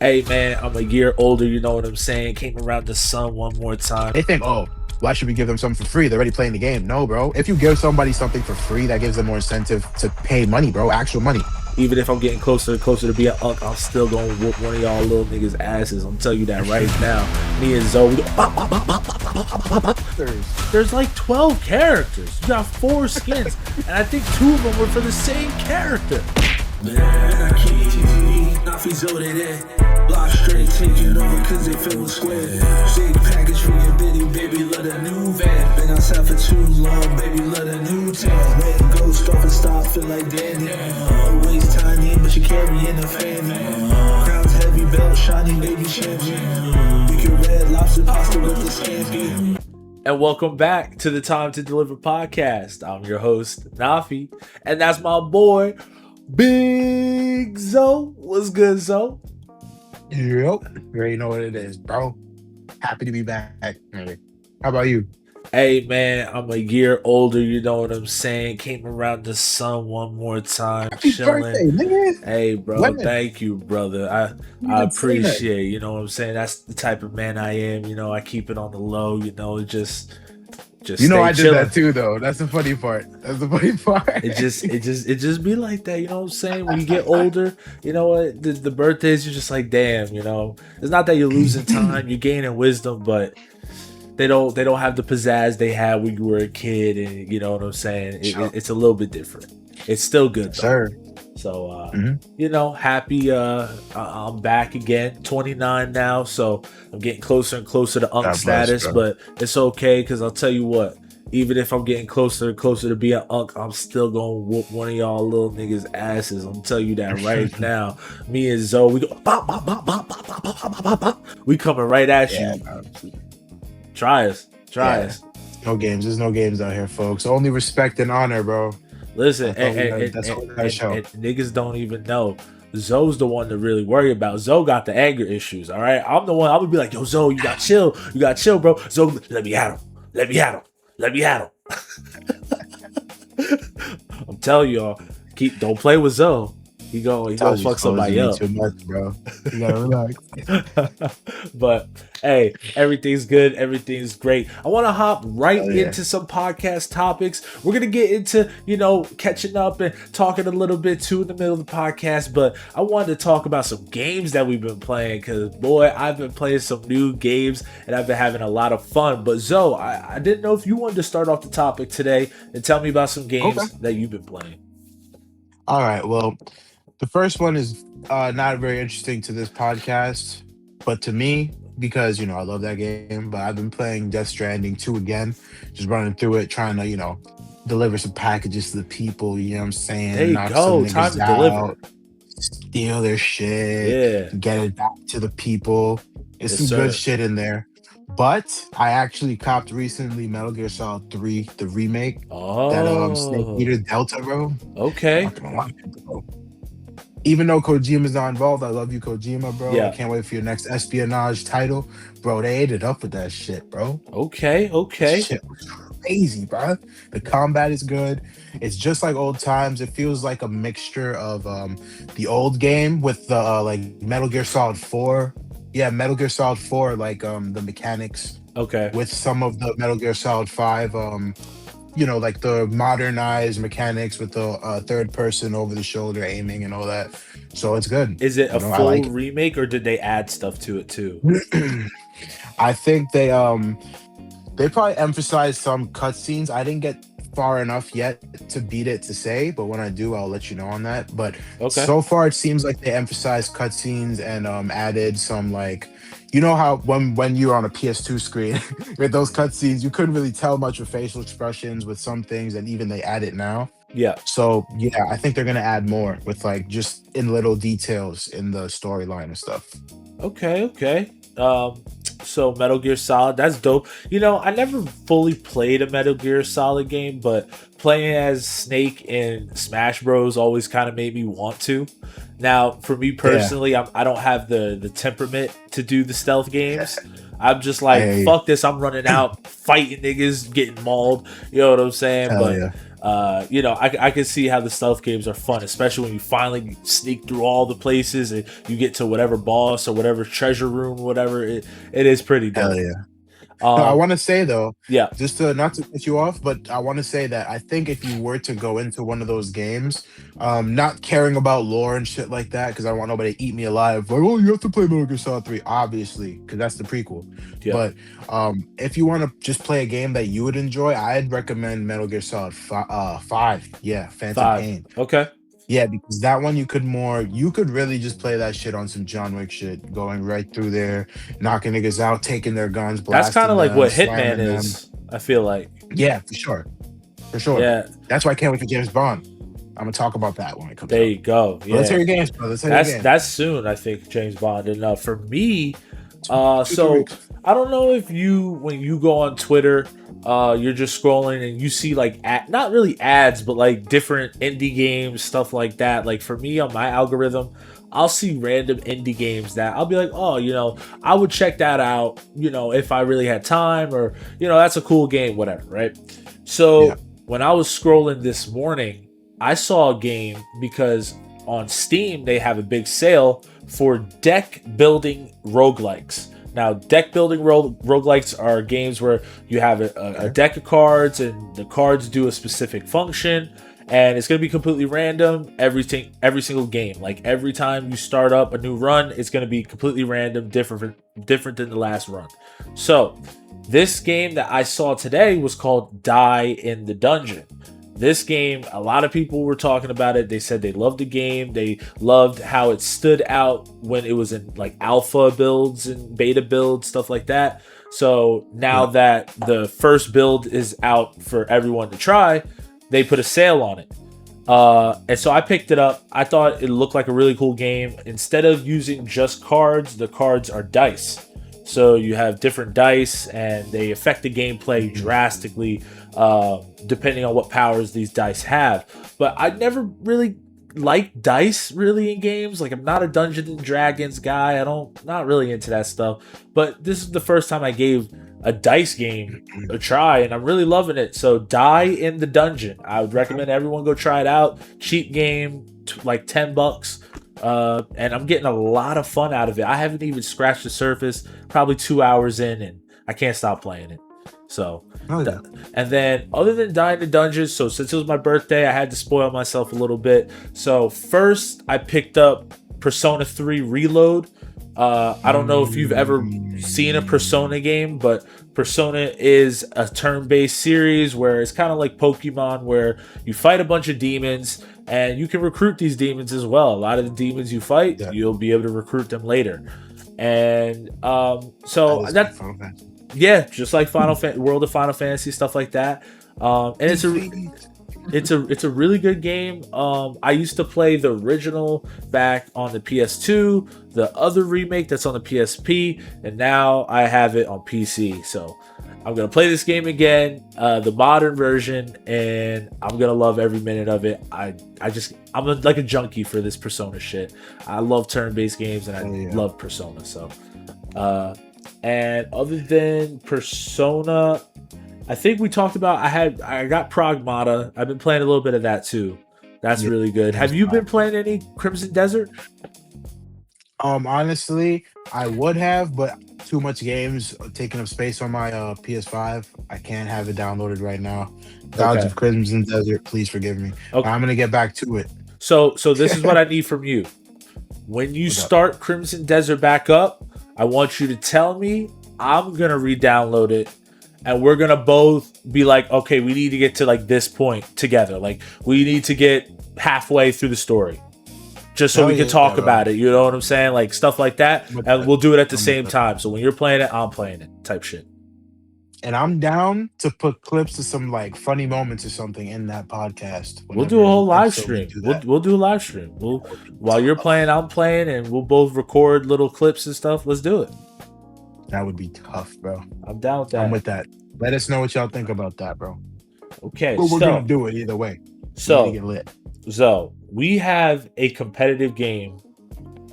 Hey man, I'm a year older, you know what I'm saying? Came around the sun one more time. They think, oh, why should we give them something for free? They're already playing the game. No, bro. If you give somebody something for free, that gives them more incentive to pay money, bro. Actual money. Even if I'm getting closer and closer to be an unk, I'm still gonna whoop one of y'all little niggas' asses. I'm telling you that right now. Me and Zoe, we go, bop, bop, bop, bop, bop, bop, bop, bop, bop. There's like 12 characters. You got 4 skins, and I think 2 of them were for the same character. Naffy Zoe that block straight, take it over cause they feel square. Big package for your bitty, baby, love the new van. Been outside for too long, baby, love the new tan. Red ghost off and stop, feel like Danny. Always tiny, but you carry in the family. Crown's heavy, belt shiny, baby champion. We can red lobster pasta with the scampi. And welcome back to the Time to Deliver podcast. I'm your host, Naffy, and that's my boy, Big Zoe. What's good, Zoe? Yep. You already know what it is, bro. Happy to be back. How about you? Hey man, I'm a year older, you know what I'm saying? Came around the sun one more time, Happy chilling. birthday, nigga. Hey bro, When? thank you, brother. I appreciate, you know what I'm saying? That's the type of man I am, you know, I keep it on the low, you know, just You know stay I did chilling. that too, though. That's the funny part. It just be like that, you know what I'm saying? When you get older, you know what, the birthdays, you're just like, damn, you know. It's not that you're losing time, you're gaining wisdom, but they don't have the pizzazz they had when you were a kid, and you know what I'm saying. It's a little bit different. It's still good, though. Sir. So you know, happy. I'm back again, 29 now, so I'm getting closer and closer to unk status. But it's okay, because I'll tell you what. Even if I'm getting closer and closer to be an unk, I'm still gonna whoop one of y'all little niggas' asses. I'm telling you that right now. Me and Zoe, we go bop, bop, bop, bop, bop, bop, bop, bop, bop. We coming right at you. Bro. Try us. No games. There's no games out here, folks. Only respect and honor, bro. Listen, That's all we gotta show. and niggas don't even know. Zoe's the one to really worry about. Zoe got the anger issues, all right? I'm the one, I'm gonna be like, yo, Zoe, you gotta chill, bro. Zoe, let me at him. I'm telling y'all, don't play with Zoe. He gonna fuck somebody up. Too much, bro. You gotta relax. But hey, everything's good. Everything's great. I want to hop right into some podcast topics. We're gonna get into, you know, catching up and talking a little bit too in the middle of the podcast. But I wanted to talk about some games that we've been playing, because boy, I've been playing some new games and I've been having a lot of fun. But Zoe, I didn't know if you wanted to start off the topic today and tell me about some games that you've been playing. All right. Well, the first one is not very interesting to this podcast, but to me, because, you know, I love that game, but I've been playing Death Stranding 2 again, just running through it, trying to, you know, deliver some packages to the people, you know what I'm saying? There you go, time to deliver. Steal their shit, get it back to the people. It's some good shit in there. But I actually copped recently Metal Gear Solid 3, the remake. That Snake Eater Delta, bro. Okay. Even though Kojima's not involved, I love you, Kojima, bro. Yeah. I can't wait for your next espionage title. Bro, they ate it up with that shit, bro. Okay. Shit was crazy, bro. The combat is good. It's just like old times. It feels like a mixture of the old game with the like Metal Gear Solid 4. Yeah, Metal Gear Solid 4, like the mechanics. Okay. With some of the Metal Gear Solid 5, you know, like the modernized mechanics with the third person over the shoulder aiming and all that. So it's good. Is it a full remake, or did they add stuff to it too? I think they probably emphasized some cutscenes. I didn't get far enough yet to beat it to say, but when I do, I'll let you know on that. But so far, it seems like they emphasized cutscenes and added some, like, you know how when you're on a PS2 screen with those cutscenes, you couldn't really tell much with facial expressions with some things, and even they add it now. Yeah. So yeah, I think they're gonna add more with, like, just in little details in the storyline and stuff. Okay. So Metal Gear Solid, that's dope. You know, I never fully played a Metal Gear Solid game, but playing as Snake in Smash Bros always kind of made me want to. Now, for me personally, I don't have the temperament to do the stealth games. I'm just like, fuck this, I'm running out, fighting niggas, getting mauled. You know what I'm saying? You know, I can see how the stealth games are fun, especially when you finally sneak through all the places and you get to whatever boss or whatever treasure room, whatever. It is pretty dope. Hell yeah. No, I want to say though, yeah, just to not to cut you off, but I want to say that I think if you were to go into one of those games, not caring about lore and shit like that, because I don't want nobody to eat me alive. Like, oh, you have to play Metal Gear Solid 3, obviously, because that's the prequel. Yeah. But if you want to just play a game that you would enjoy, I'd recommend Metal Gear Solid 5. Yeah, Phantom Pain. Okay. Yeah, because that one you could really just play that shit on some John Wick shit, going right through there, knocking niggas out, taking their guns, blasting. That's kind of like what Hitman is. I feel like. Yeah, for sure. Yeah, that's why I can't wait for James Bond. I'm gonna talk about that when it comes. There you go. Yeah, let's hear your games, bro. That's soon. I think James Bond. And for me, so I don't know if when you go on Twitter. You're just scrolling and you see like not really ads, but like different indie games, stuff like that. Like for me on my algorithm, I'll see random indie games that I'll be like, oh, you know, I would check that out, you know, if I really had time, or, you know, that's a cool game, whatever, right? So when I was scrolling this morning, I saw a game because on Steam, they have a big sale for deck building roguelikes. Now, deck building roguelikes are games where you have a deck of cards and the cards do a specific function, and it's going to be completely random every single game. Like every time you start up a new run, it's going to be completely random, different than the last run. So this game that I saw today was called Die in the Dungeon. This game, a lot of people were talking about it. They said they loved the game. They loved how it stood out when it was in like alpha builds and beta builds, stuff like that. So now that the first build is out for everyone to try, they put a sale on it. And so I picked it up. I thought it looked like a really cool game. Instead of using just cards, the cards are dice. So you have different dice and they affect the gameplay drastically depending on what powers these dice have. But I never really liked dice really in games. Like I'm not a Dungeons and Dragons guy. Not really into that stuff. But this is the first time I gave a dice game a try and I'm really loving it. So Die in the Dungeon. I would recommend everyone go try it out. Cheap game, like $10. And I'm getting a lot of fun out of it. I haven't even scratched the surface, probably 2 hours in, and I can't stop playing it. So, and then other than Die in the Dungeon, so since it was my birthday, I had to spoil myself a little bit. So first, I picked up Persona 3 Reload. I don't know if you've ever seen a Persona game, but Persona is a turn-based series where it's kind of like Pokemon, where you fight a bunch of demons and you can recruit these demons as well. A lot of the demons you fight, you'll be able to recruit them later. And so that just like World of Final Fantasy, stuff like that. And it's a really good game. I used to play the original back on the PS2, the other remake that's on the PSP, and now I have it on PC. So I'm gonna play this game again, the modern version, and I'm gonna love every minute of it. I'm like a junkie for this Persona shit. I love turn-based games, and I love Persona. So, and other than Persona, I think we talked about. I got Pragmata. I've been playing a little bit of that too. That's really good. Have you been playing any Crimson Desert? Honestly, I would have, but too much games taking up space on my PS5. I can't have it downloaded right now. Gods of Crimson Desert, please forgive me. Okay. I'm gonna get back to it. So this is what I need from you. When you start Crimson Desert back up, I want you to tell me. I'm gonna re-download it. And we're gonna both be like, okay, we need to get to like this point together. Like we need to get halfway through the story, just so we can talk about it. You know what I'm saying? Like stuff like that, and we'll do it at the same time. So when you're playing it, I'm playing it, type shit. And I'm down to put clips of some like funny moments or something in that podcast. We'll do a whole live stream. We'll do a live stream. While you're playing, I'm playing, and we'll both record little clips and stuff. Let's do it. That would be tough, bro. I'm down with that. I'm with that. Let us know what y'all think about that, bro. Okay, but we're gonna do it either way. So get lit. So we have a competitive game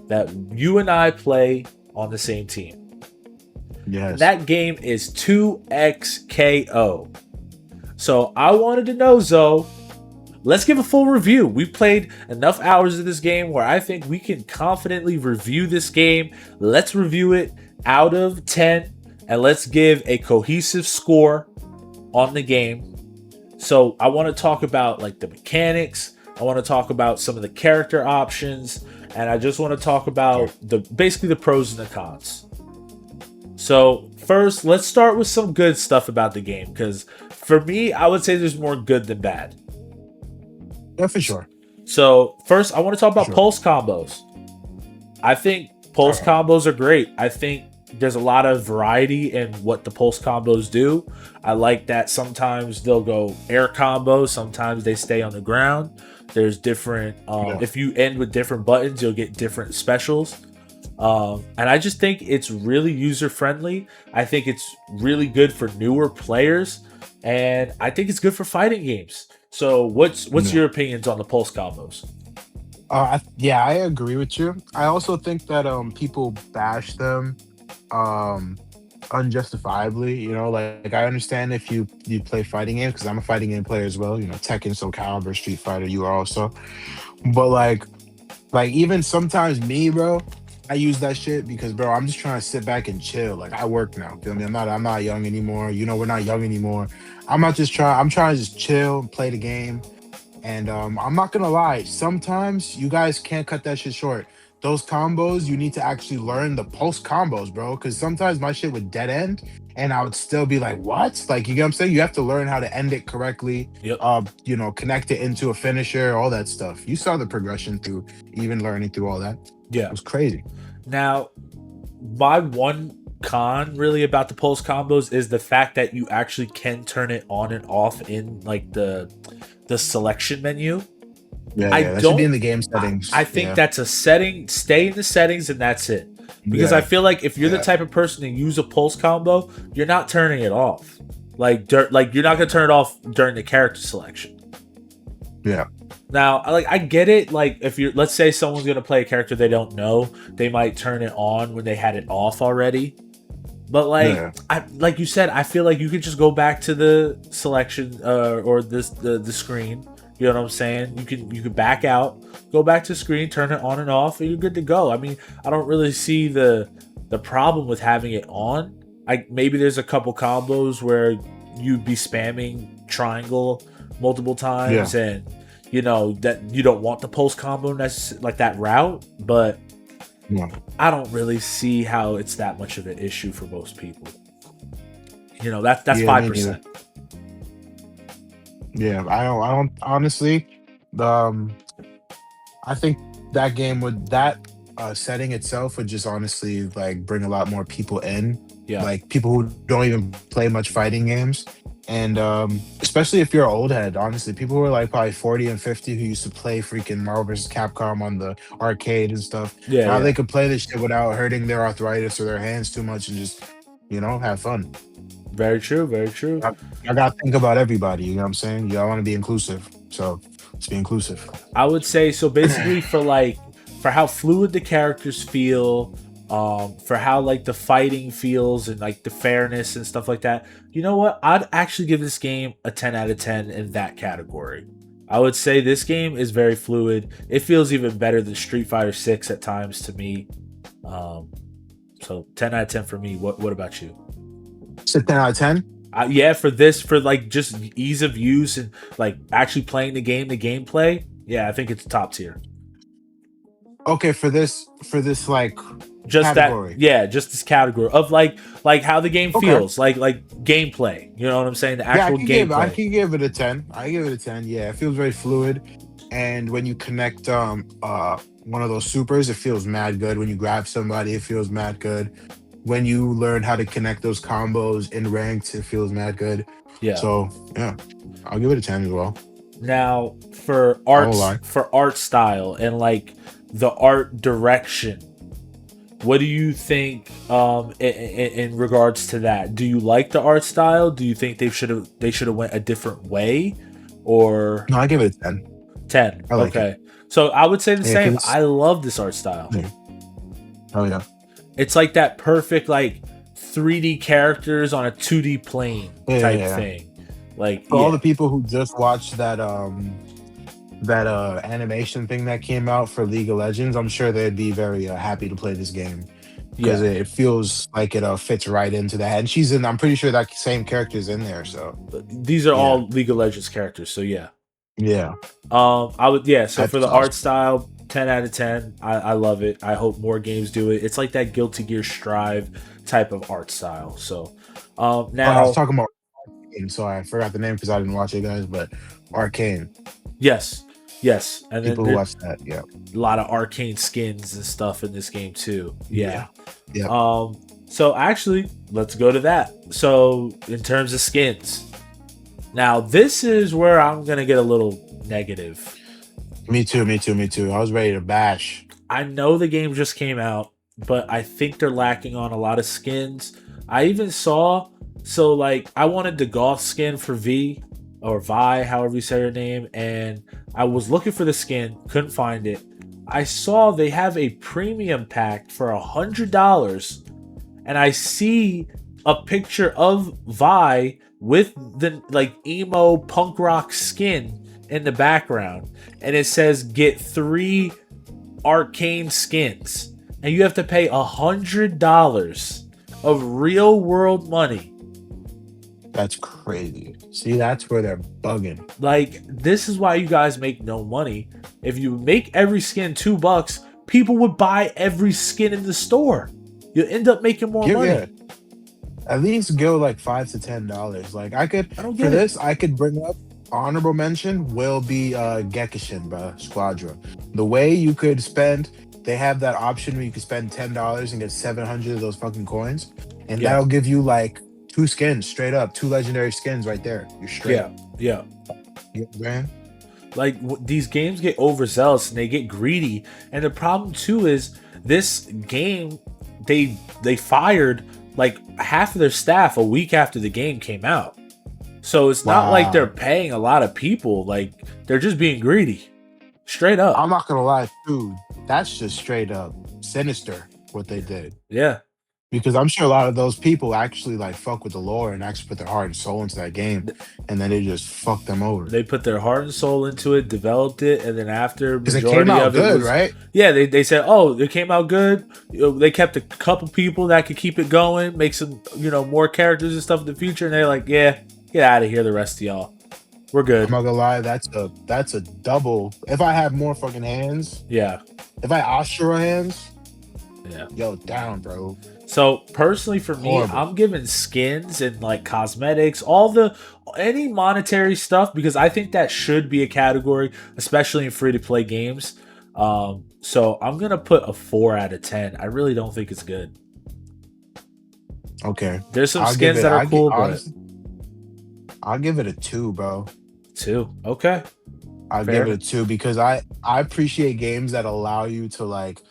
that you and I play on the same team. Yes. That game is 2XKO. So I wanted to know, Zoe, let's give a full review. We've played enough hours of this game where I think we can confidently review this game. Let's review it out of 10, and let's give a cohesive score on the game. So I want to talk about like the mechanics. I want to talk about some of the character options, and I just want to talk about basically the pros and the cons. So first, let's start with some good stuff about the game, because for me, I would say there's more good than bad. Yeah, for sure. So first, I want to talk about pulse combos. I think pulse combos are great. I think there's a lot of variety in what the pulse combos do. I like that sometimes they'll go air combos, sometimes they stay on the ground. There's different, if you end with different buttons, you'll get different specials. And I just think it's really user-friendly. I think it's really good for newer players, and I think it's good for fighting games. So what's your opinions on the pulse combos? Yeah, I agree with you. I also think that people bash them unjustifiably. You know, like I understand if you play fighting games, because I'm a fighting game player as well. You know, Tekken, Soul Calibur, Street Fighter, you are also. But like even sometimes me, bro, I use that shit because, bro, I'm just trying to sit back and chill. Like, I work now. Feel me? I'm not young anymore. You know, we're not young anymore. I'm trying to just chill and play the game. And I'm not gonna lie, sometimes you guys can't cut that shit short. Those combos, you need to actually learn the post combos, bro. Because sometimes my shit would dead end, and I would still be like, "What?" Like, you get what I'm saying? You have to learn how to end it correctly. Yep. You know, connect it into a finisher, all that stuff. You saw the progression through even learning through all that. Yeah, it was crazy. Now, my one con really about the pulse combos is the fact that you actually can turn it on and off in like the selection menu. Yeah, that should be in the game settings. I think that's a setting. Stay in the settings, and that's it. Because I feel like if you're the type of person to use a pulse combo, you're not turning it off. Like you're not gonna turn it off during the character selection. Yeah. Now, like I get it. Like if you're, let's say someone's gonna play a character they don't know, they might turn it on when they had it off already. But like you said, I feel like you could just go back to the selection or the screen. You know what I'm saying? You can back out, go back to the screen, turn it on and off, and you're good to go. I mean, I don't really see the problem with having it on. Maybe there's a couple combos where you'd be spamming triangle multiple times, and you know that you don't want the pulse combo like that route, but I don't really see how it's that much of an issue for most people. You know, that's 5%. Yeah, I don't honestly. I think that game setting itself would just honestly like bring a lot more people in. Yeah, like people who don't even play much fighting games, and especially if you're an old head. Honestly, people who are like probably 40 and 50 who used to play freaking Marvel vs. Capcom on the arcade and stuff. Yeah, now they could play this shit without hurting their arthritis or their hands too much, and just have fun. Very true, very true. I gotta think about everybody, you know what I'm saying? I want to be inclusive, so let's be inclusive. I would say, so basically for how fluid the characters feel, for how like the fighting feels and like the fairness and stuff like that, you know what? I'd actually give this game a 10 out of 10 in that category. I would say this game is very fluid. It feels even better than Street Fighter 6 at times to me. So 10 out of 10 for me. What about you? It's a 10 out of 10? Yeah, for like just ease of use and like actually playing the gameplay. Yeah, I think it's top tier. Okay, for this like just category. Just this category of like how the game feels, like gameplay. You know what I'm saying? The actual gameplay. I can give it a 10. I give it a 10. Yeah, it feels very fluid, and when you connect one of those supers, it feels mad good. When you grab somebody, it feels mad good. When you learn how to connect those combos in ranked, it feels mad good. Yeah. So yeah, I'll give it a 10 as well. Now for art style and like the art direction, what do you think in regards to that? Do you like the art style? Do you think they should have went a different way? Or no, I give it a 10. 10. I like it. So I would say the same. I love this art style. Yeah. Oh yeah. It's like that perfect like 3D characters on a 2D plane type thing. Like for all the people who just watched that animation thing that came out for League of Legends, I'm sure they'd be very happy to play this game because it feels like it fits right into that. And she's in. I'm pretty sure that same character's in there. So these are all League of Legends characters. So yeah. I would. Yeah. So That's for the awesome. art style, 10 out of 10. I love it. I hope more games do it. It's like that Guilty Gear Strive type of art style. So now I was talking about Arcane. Sorry, I forgot the name because I didn't watch it, guys. But Arcane. Yes. And people then who watch that, a lot of Arcane skins and stuff in this game too. Yeah. So actually, let's go to that. So in terms of skins, now this is where I'm gonna get a little negative. Me too. I was ready to bash. I know the game just came out, but I think they're lacking on a lot of skins. I even saw, so like I wanted the golf skin for V or Vi, however you say her name, and I was looking for the skin, couldn't find it. I saw they have a premium pack for $100, and I see a picture of Vi with the like emo punk rock skin in the background, and it says get 3 Arcane skins, and you have to pay $100 of real world money. That's crazy. See, that's where they're bugging. Like, this is why you guys make no money. If you make every skin $2, people would buy every skin in the store. You end up making more money. Yeah. At least go like $5 to $10. Like I could I could bring up honorable mention will be Gekishin by Squadra. The way you could spend, they have that option where you could spend $10 and get 700 of those fucking coins, and that'll give you like 2 skins straight up, 2 legendary skins right there. You're straight. Yeah. You know what I'm saying? Like these games get overzealous and they get greedy, and the problem too is this game they fired like half of their staff a week after the game came out. So it's not like they're paying a lot of people. Like they're just being greedy, straight up. I'm not gonna lie, dude. That's just straight up sinister what they did. Yeah. Because I'm sure a lot of those people actually like fuck with the lore and actually put their heart and soul into that game, and then they just fucked them over. They put their heart and soul into it, developed it, and then after because it came out good, right? Yeah, they said, oh, it came out good. They kept a couple people that could keep it going, make some more characters and stuff in the future, and they're like, yeah, get out of here, the rest of y'all. We're good. I'm not gonna lie, that's a double. If I have more fucking hands, if I Ashura hands, yo, down, bro. So personally for me, I'm giving skins and like cosmetics, any monetary stuff, because I think that should be a category, especially in free-to-play games. So I'm gonna put a 4 out of 10. I really don't think it's good. Okay. There's some skins that are cool, but I'll give it a 2, bro. 2. Okay. I'll give it a 2 because I appreciate games that allow you to like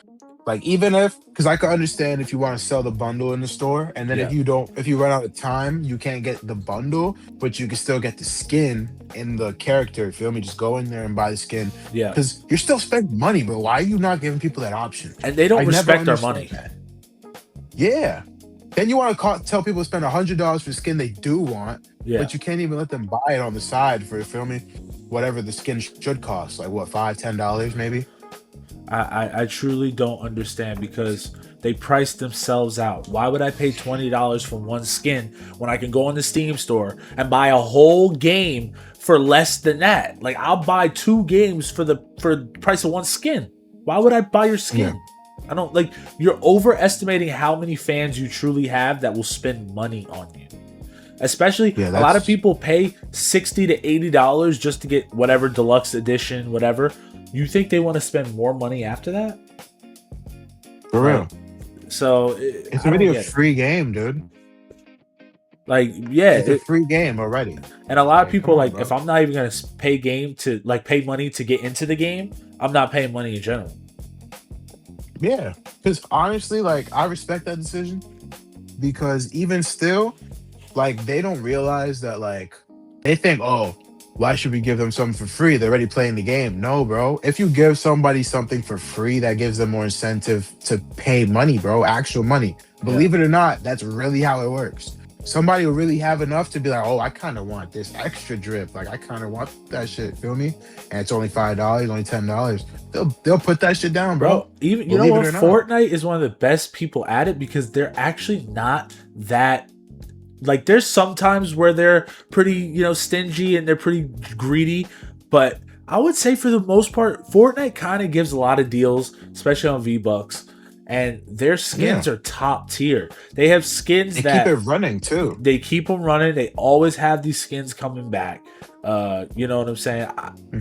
even if, because I can understand if you want to sell the bundle in the store, and then if you run out of time, you can't get the bundle, but you can still get the skin in the character. You feel me? Just go in there and buy the skin. Yeah. Because you're still spending money, bro. Why are you not giving people that option? And they don't respect our money. That. Yeah. Then you want to tell people to spend $100 for skin they do want, but you can't even let them buy it on the side for, you feel me? Whatever the skin should cost, like what, $5, $10 maybe? I truly don't understand, because they price themselves out. Why would I pay $20 for one skin when I can go on the Steam store and buy a whole game for less than that? Like, I'll buy 2 games for the price of one skin. Why would I buy your skin? I don't like. You're overestimating how many fans you truly have that will spend money on you. Especially a lot of people pay $60 to $80 just to get whatever deluxe edition, whatever. You think they want to spend more money after that? For real. So it's already a free game, dude. Like, it's a free game already. And a lot of people if I'm not even gonna pay money to get into the game, I'm not paying money in general. Yeah, because honestly, like, I respect that decision, because even still, like, they don't realize that, like, they think, oh, why should we give them something for free? They're already playing the game. No, bro. If you give somebody something for free, that gives them more incentive to pay money, bro. Actual money. Believe it or not, that's really how it works. somebody will really have enough to be like, oh, I kind of want this extra drip. Like, I kind of want that shit. Feel me? And it's only $5, only $10. They'll put that shit down, bro. Even you know what? Fortnite is one of the best people at it because they're actually not that. Like, there's sometimes where they're pretty, stingy and they're pretty greedy, but I would say for the most part, Fortnite kind of gives a lot of deals, especially on V-Bucks, and their skins are top tier. They have skins that keep it running too. They keep them running. They always have these skins coming back. You know what I'm saying?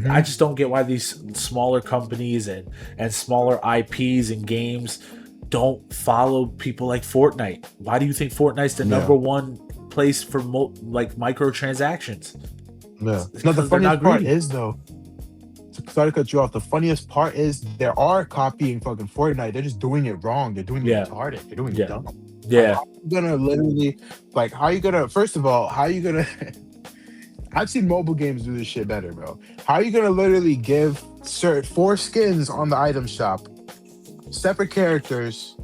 I just don't get why these smaller companies and smaller IPs and games don't follow people like Fortnite. Why do you think Fortnite's the number one place for microtransactions? Yeah. No, the funniest part is though. Sorry to cut you off. The funniest part is they are copying fucking Fortnite. They're just doing it wrong. They're doing it retarded. They're doing it dumb. Yeah. Like, how you gonna literally how are you gonna first of all, how are you gonna I've seen mobile games do this shit better, bro. How are you gonna literally give 4 skins on the item shop? Separate characters.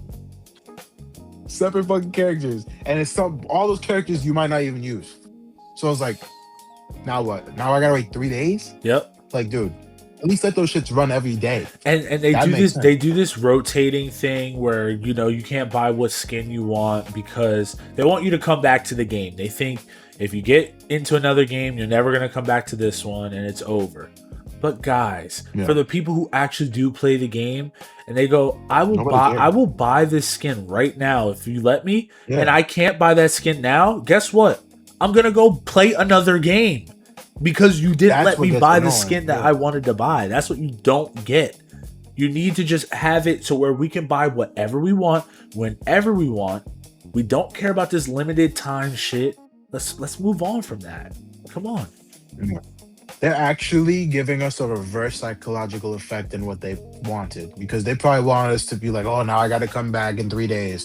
Separate fucking characters. And it's all those characters you might not even use. So it's like, now what? Now I gotta wait 3 days? Yep. Like, dude, at least let those shits run every day. And they do this sense. They do this rotating thing where you can't buy what skin you want because they want you to come back to the game. They think if you get into another game, you're never gonna come back to this one and it's over. But guys, for the people who actually do play the game and they go, I will buy this skin right now if you let me, and I can't buy that skin now, guess what? I'm gonna go play another game. Because you didn't let me buy the skin that I wanted to buy. That's what you don't get. You need to just have it so where we can buy whatever we want, whenever we want. We don't care about this limited time shit. Let's move on from that. Come on. They're actually giving us a reverse psychological effect in what they wanted. Because they probably wanted us to be like, oh, now I got to come back in 3 days.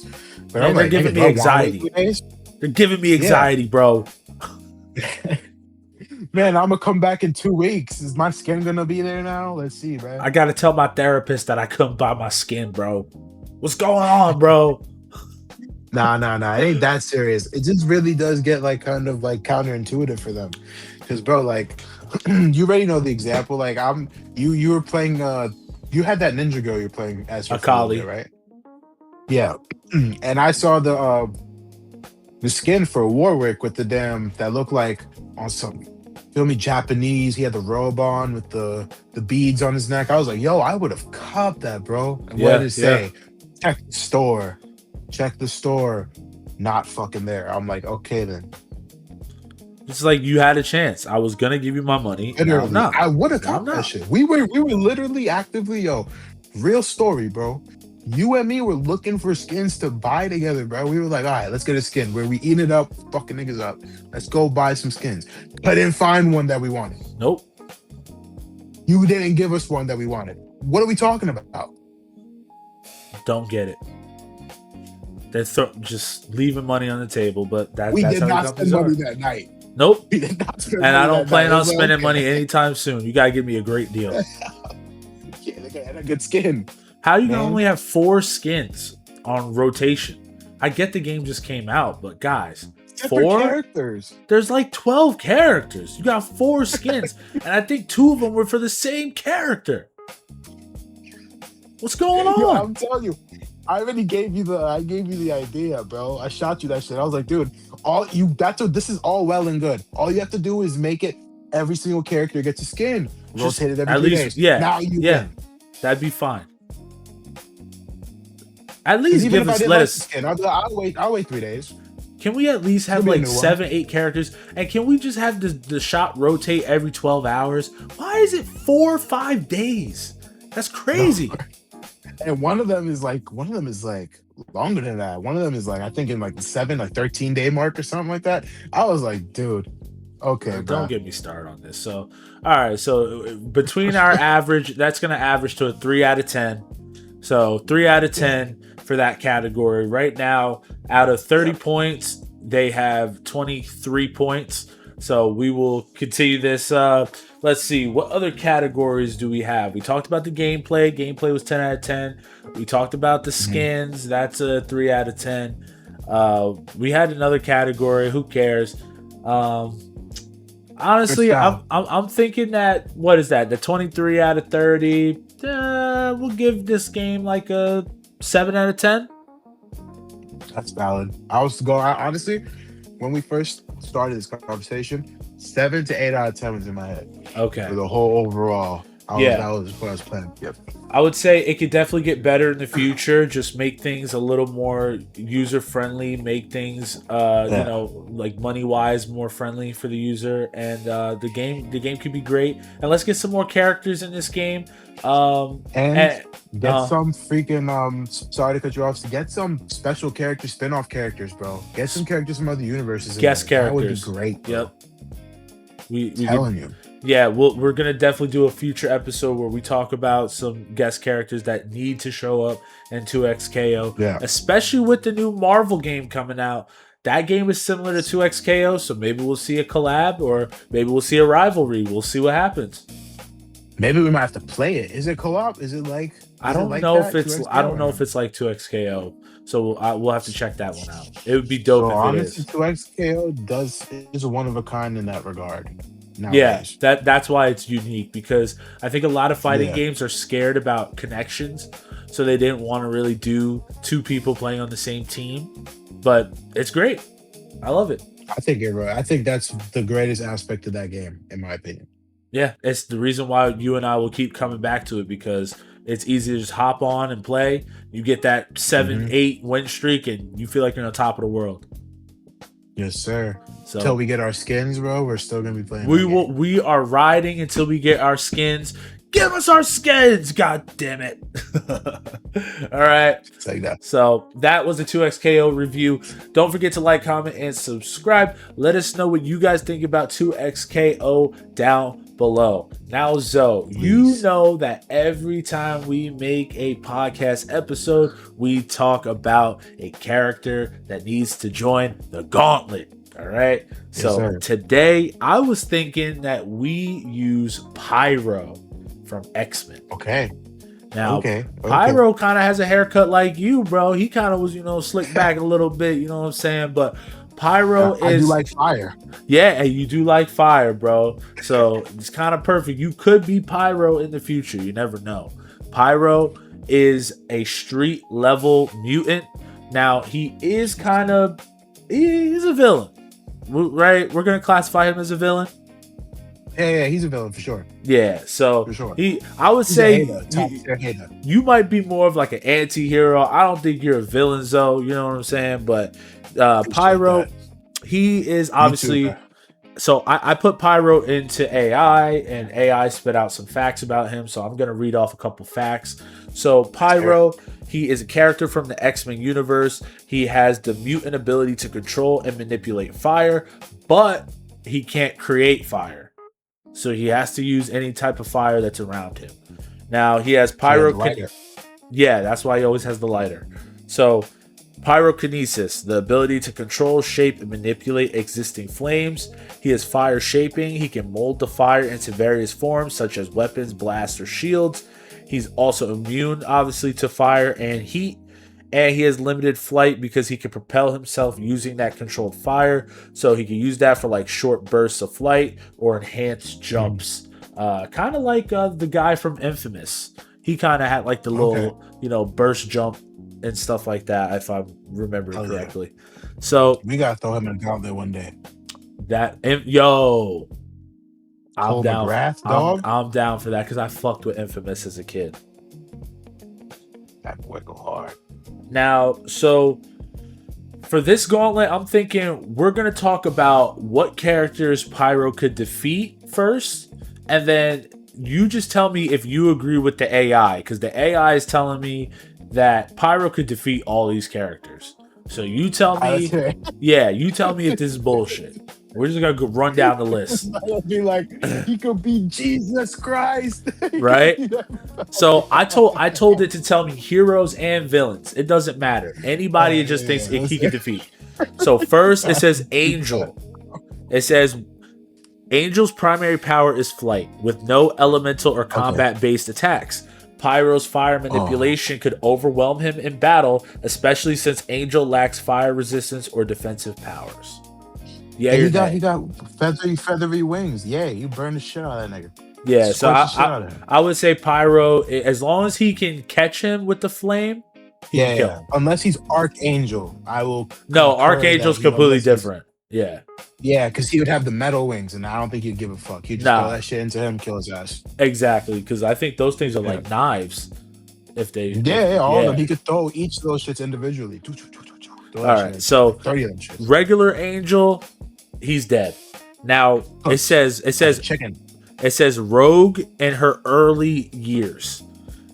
But they're giving me anxiety. They're giving me anxiety, bro. Man, I'm gonna come back in 2 weeks. Is my skin gonna be there now? Let's see, man. I gotta tell my therapist that I couldn't buy my skin, bro. What's going on, bro? Nah. It ain't that serious. It just really does get kind of counterintuitive for them. Because, bro, you already know the example. Like, you were playing. You had that ninja girl you're playing as your Akali, right? Yeah, and I saw the skin for Warwick with the that looked like on some. Feel me, Japanese. He had the robe on with the beads on his neck. I was like, yo, I would have copped that, bro. And what did it say? Check the store. Not fucking there. I'm like, okay then. It's like you had a chance. I was gonna give you my money. Literally, I would have copped that shit. We were literally actively, real story, bro. You and me were looking for skins to buy together, bro. We were like, all right, let's get a skin where we eat it up, fucking niggas up. Let's go buy some skins. But didn't find one that we wanted. Nope. You didn't give us one that we wanted. What are we talking about? Don't get it. They're just leaving money on the table, but that's did how not spend money that night. Nope. We did not spend and money I don't plan on spending okay. money anytime soon. You gotta give me a great deal. Yeah, they got a good skin. How you gonna only have 4 skins on rotation? I get the game just came out, but guys, Different 4 characters. There's 12 characters. You got 4 skins, and I think 2 of them were for the same character. What's going on? Yo, I'm telling you, I already gave you the idea, bro. I shot you that shit. I was like, dude, this is all well and good. All you have to do is make it every single character gets a skin. Rotate it every 3 days. Yeah. Now you can. That'd be fine. At least give us skin. I'll wait 3 days. Can we at least have 7, 8 characters? And can we just have the shop rotate every 12 hours? Why is it 4 or 5 days? That's crazy. No. And one of them is longer than that. One of them is I think in the 13 day mark or something like that. I was like, dude, okay, bro. Don't get me started on this. So, all right. So between our average, that's going to average to a 3 out of 10. So 3 out of 10 for that category. Right now, out of 30 points, they have 23 points. So we will continue this. Let's see. What other categories do we have? We talked about the gameplay. Gameplay was 10 out of 10. We talked about the skins. That's a 3 out of 10. We had another category. Who cares? Honestly, I'm thinking that, what is that? The 23 out of 30. We'll give this game like a 7 out of 10. That's valid. I was going, honestly, when we first started this conversation, 7 to 8 out of 10 was in my head. Okay. For the whole overall. That was what I was planning. Yep. I would say it could definitely get better in the future. Just make things a little more user friendly. Make things, like money wise, more friendly for the user. And the game could be great. And let's get some more characters in this game. And get some freaking sorry to cut you off. Get some special characters, spin-off characters, bro. Get some characters from other universes. Guest characters. That would be great. Bro. Yep. We telling you. Yeah, we're gonna definitely do a future episode where we talk about some guest characters that need to show up in 2XKO. Yeah. Especially with the new Marvel game coming out. That game is similar to 2XKO, so maybe we'll see a collab or maybe we'll see a rivalry. We'll see what happens. Maybe we might have to play it. Is it co-op? Is it like? I don't know if it's like 2XKO. So we'll have to check that one out. It would be dope if honestly, it is. 2XKO is one of a kind in that regard. Nowadays. Yeah, that's why it's unique, because I think a lot of fighting games are scared about connections, so they didn't want to really do two people playing on the same team. But it's great. I love it. I think you're right. I think that's the greatest aspect of that game, in my opinion. Yeah, it's the reason why you and I will keep coming back to it, because it's easy to just hop on and play. You get that 7-8 win streak, and you feel like you're on top of the world. Yes, sir. So, until we get our skins, bro, we're still gonna be playing. We are riding until we get our skins. Give us our skins, god damn it! All right, it's like that. So that was the 2XKO review. Don't forget to like, comment, and subscribe. Let us know what you guys think about 2XKO down below. Now, Zoe, you know that every time we make a podcast episode, we talk about a character that needs to join the gauntlet. All right. So today I was thinking that we use Pyro from X-Men. Okay. Now, Pyro kind of has a haircut like you, bro. He kind of was, slicked back a little bit, you know what I'm saying? But Pyro is... I do like fire. Yeah, you do like fire, bro. So it's kind of perfect. You could be Pyro in the future. You never know. Pyro is a street level mutant. Now, he is he's a villain, right? We're going to classify him as a villain. Yeah, he's a villain for sure. Yeah, so for sure. I would say hater. You might be more of like an anti-hero. I don't think you're a villain, though. You know what I'm saying? But Pyro, he is obviously. So I put Pyro into AI, and AI spit out some facts about him. So I'm gonna read off a couple facts. So Pyro, he is a character from the X-Men universe. He has the mutant ability to control and manipulate fire, but he can't create fire. So he has to use any type of fire that's around him. Now he has pyrokinesis. Yeah, that's why he always has the lighter. So pyrokinesis, the ability to control, shape, and manipulate existing flames. He has fire shaping. He can mold the fire into various forms, such as weapons, blasts, or shields. He's also immune, obviously, to fire and heat. And he has limited flight because he can propel himself using that controlled fire. So he can use that for like short bursts of flight or enhanced jumps. Kind of like the guy from Infamous. He kind of had like the little, burst jump and stuff like that, if I remember correctly. Yeah. So we gotta throw him in a gauntlet one day. I'm down. McGrath, dog? I'm down for that because I fucked with Infamous as a kid. That boy go hard. Now, so for this gauntlet, I'm thinking we're going to talk about what characters Pyro could defeat first, and then you just tell me if you agree with the AI, because the AI is telling me that Pyro could defeat all these characters. So you tell me, you tell me if this is bullshit. We're just gonna run down the list. I'll be like, he could be Jesus Christ, right? So I told it to tell me heroes and villains. It doesn't matter. Anybody just thinks he can defeat. So first, it says Angel. It says Angel's primary power is flight, with no elemental or combat-based attacks. Pyro's fire manipulation could overwhelm him in battle, especially since Angel lacks fire resistance or defensive powers. Yeah, he got feathery wings. Yeah, you burn the shit out of that nigga. Yeah, so I would say Pyro, as long as he can catch him with the flame, he can kill him. Unless he's Archangel, I will. No, Archangel's completely different. Yeah. Yeah, because he would have the metal wings, and I don't think he'd give a fuck. He'd just throw that shit into him, kill his ass. Exactly, because I think those things are like knives. If they, all of them. He could throw each of those shits individually. All right, so regular Angel, he's dead. Now it says chicken. It says Rogue in her early years.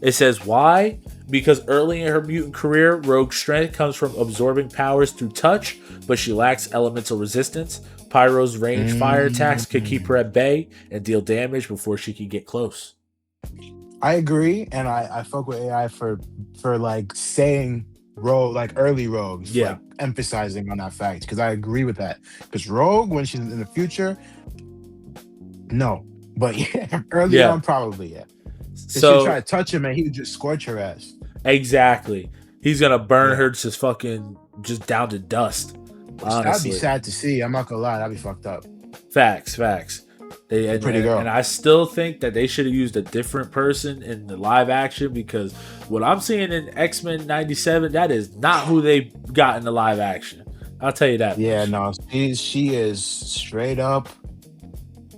It says why? Because early in her mutant career, Rogue's strength comes from absorbing powers through touch, but she lacks elemental resistance. Pyro's ranged fire attacks could keep her at bay and deal damage before she can get close. I agree, and I fuck with AI for like saying Rogue, like early Rogues, like emphasizing on that fact, because I agree with that. Because Rogue, when she's in the future, no, but early on, probably So she try to touch him, and he would just scorch her ass. Exactly, he's gonna burn her just down to dust. Honestly. That'd be sad to see. I'm not gonna lie, that'd be fucked up. Facts. Pretty girl. And I still think that they should have used a different person in the live action, because what I'm seeing in X-Men 97, that is not who they got in the live action. I'll tell you that. Yeah, no, she is straight up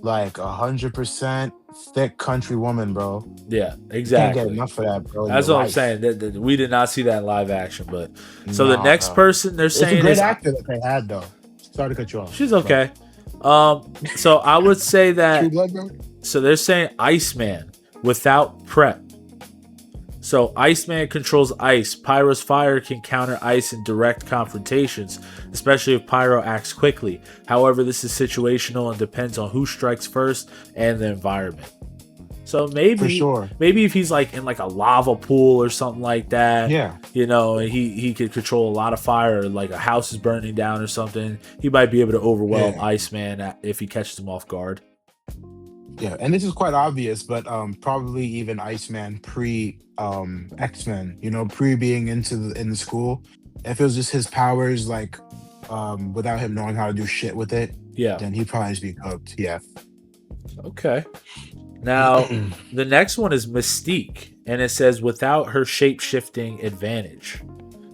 like 100% thick country woman, bro. Yeah, exactly. Can't get enough of that, bro. That's what I'm saying. That we did not see that in live action, but so the next person they're saying is a great actor that they had, though. Sorry to cut you off. She's okay. So I would say that. So they're saying Iceman without prep. So Iceman controls ice. Pyro's fire can counter ice in direct confrontations, especially if Pyro acts quickly. However, this is situational and depends on who strikes first and the environment. So maybe if he's like in like a lava pool or something like that, he could control a lot of fire, like a house is burning down or something. He might be able to overwhelm Iceman if he catches him off guard. Yeah, and this is quite obvious, but probably even Iceman pre X-Men, pre being in the school. If it was just his powers, like without him knowing how to do shit with it, then he'd probably just be cooked. Yeah. Okay. Now, the next one is Mystique, and it says without her shape-shifting advantage.